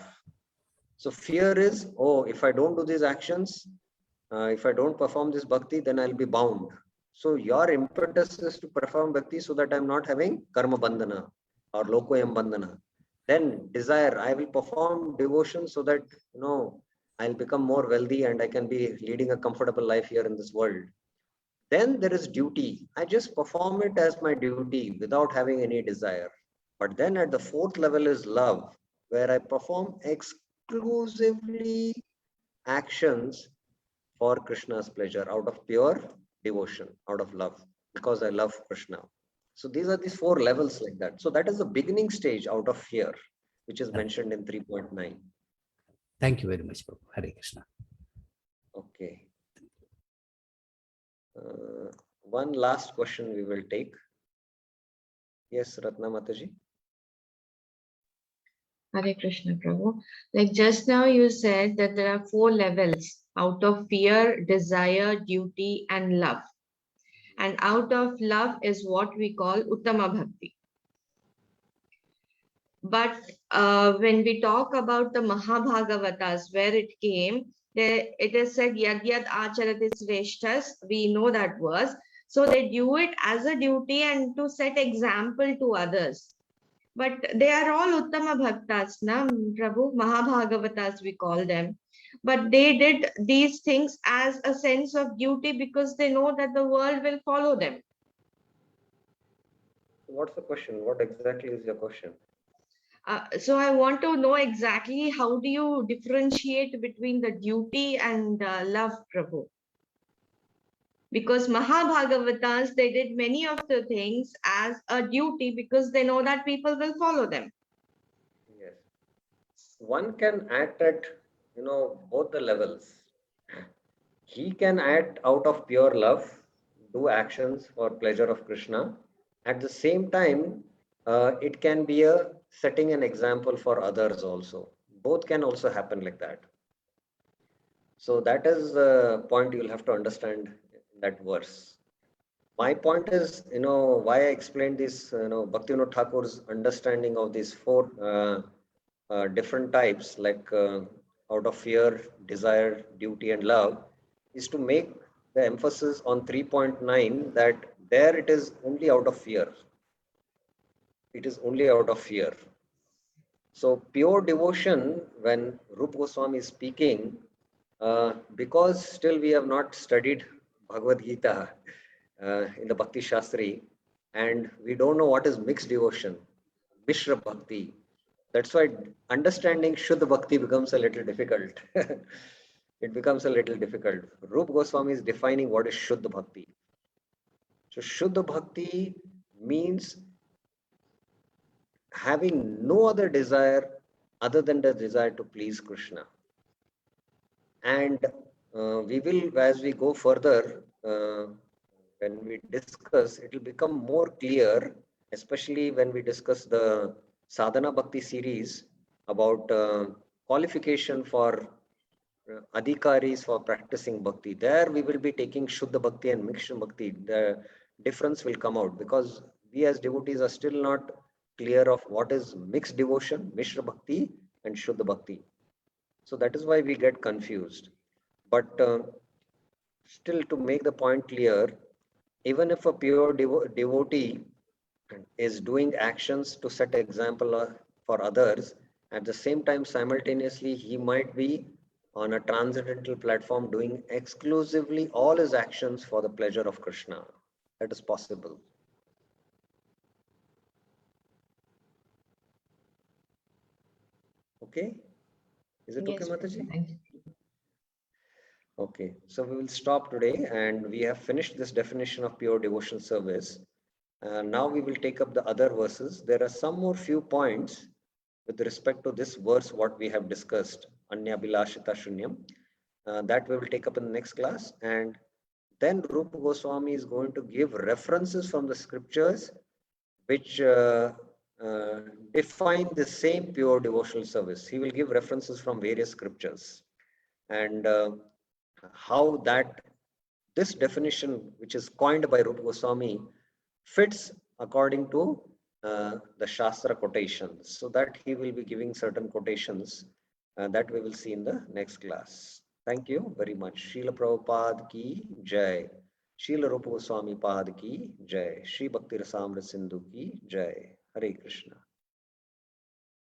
So fear is, if I don't do these actions, if I don't perform this bhakti, then I'll be bound. So your impetus is to perform bhakti so that I'm not having karma bandhana or lokoyam bandhana. Then desire, I will perform devotion so that, I'll become more wealthy and I can be leading a comfortable life here in this world. Then there is duty. I just perform it as my duty without having any desire. But then at the 4th level is love, where I perform exclusively actions for Krishna's pleasure out of pure devotion, out of love, because I love Krishna. So these are these 4 levels like that. So that is the beginning stage out of fear, which is mentioned in 3.9. Thank you very much, Prabhu. Hare Krishna. Okay. One last question we will take. Yes, Ratna Mataji. Hare Krishna, Prabhu. Like just now you said that there are 4 levels out of fear, desire, duty, and love. And out of love is what we call Uttama Bhakti. But when we talk about the Mahabhagavatas, where it came, it is said, Yadyat Acharati Sreshthas, we know that verse. So they do it as a duty and to set example to others. But they are all Uttama Bhaktas, na Prabhu, Mahabhagavatas we call them. But they did these things as a sense of duty because they know that the world will follow them. What's the question? What exactly is your question? So I want to know exactly how do you differentiate between the duty and love, Prabhu? Because Mahabhagavatas, they did many of the things as a duty because they know that people will follow them. Yes. One can act at, both the levels. He can act out of pure love, do actions for pleasure of Krishna. At the same time, it can be a setting an example for others also. Both can also happen like that. So that is the point you'll have to understand in that verse. My point is, why I explained this, Bhaktivinoda Thakur's understanding of these four different types, like out of fear, desire, duty, and love, is to make the emphasis on 3.9 that there it is only out of fear. It is only out of fear. So pure devotion, when Rupa Goswami is speaking, because still we have not studied Bhagavad Gita in the Bhakti Shastri, and we don't know what is mixed devotion, Mishra Bhakti. That's why understanding Shuddha Bhakti becomes a little difficult. It becomes a little difficult. Rupa Goswami is defining what is Shuddha Bhakti. So Shuddha Bhakti means having no other desire other than the desire to please Krishna. And we will, as we go further, when we discuss, it will become more clear, especially when we discuss the Sadhana Bhakti series about qualification for adhikaris for practicing bhakti. There we will be taking Shuddha Bhakti and Mixed Bhakti. The difference will come out because we as devotees are still not clear of what is mixed devotion, Mishra Bhakti and Shuddha Bhakti. So that is why we get confused. But still, to make the point clear, even if a pure devotee is doing actions to set example for others, at the same time, simultaneously, he might be on a transcendental platform doing exclusively all his actions for the pleasure of Krishna. That is possible. Okay? Is it okay, Yes, Mataji? thank you. Okay, so we will stop today and we have finished this definition of pure devotion service. Now we will take up the other verses. There are some more few points with respect to this verse, what we have discussed, Anya Bilashita Shunyam, that we will take up in the next class. And then Rupa Goswami is going to give references from the scriptures which define the same pure devotional service. He will give references from various scriptures. And how that this definition, which is coined by Rupa Goswami, fits according to the Shastra quotations. So that he will be giving certain quotations that we will see in the next class. Thank you very much. Srila Prabhupada ki jai. Srila Rupa Goswami Pad ki jai. Shri Bhakti Rasamrita Sindhu ki jai. Hare Krishna.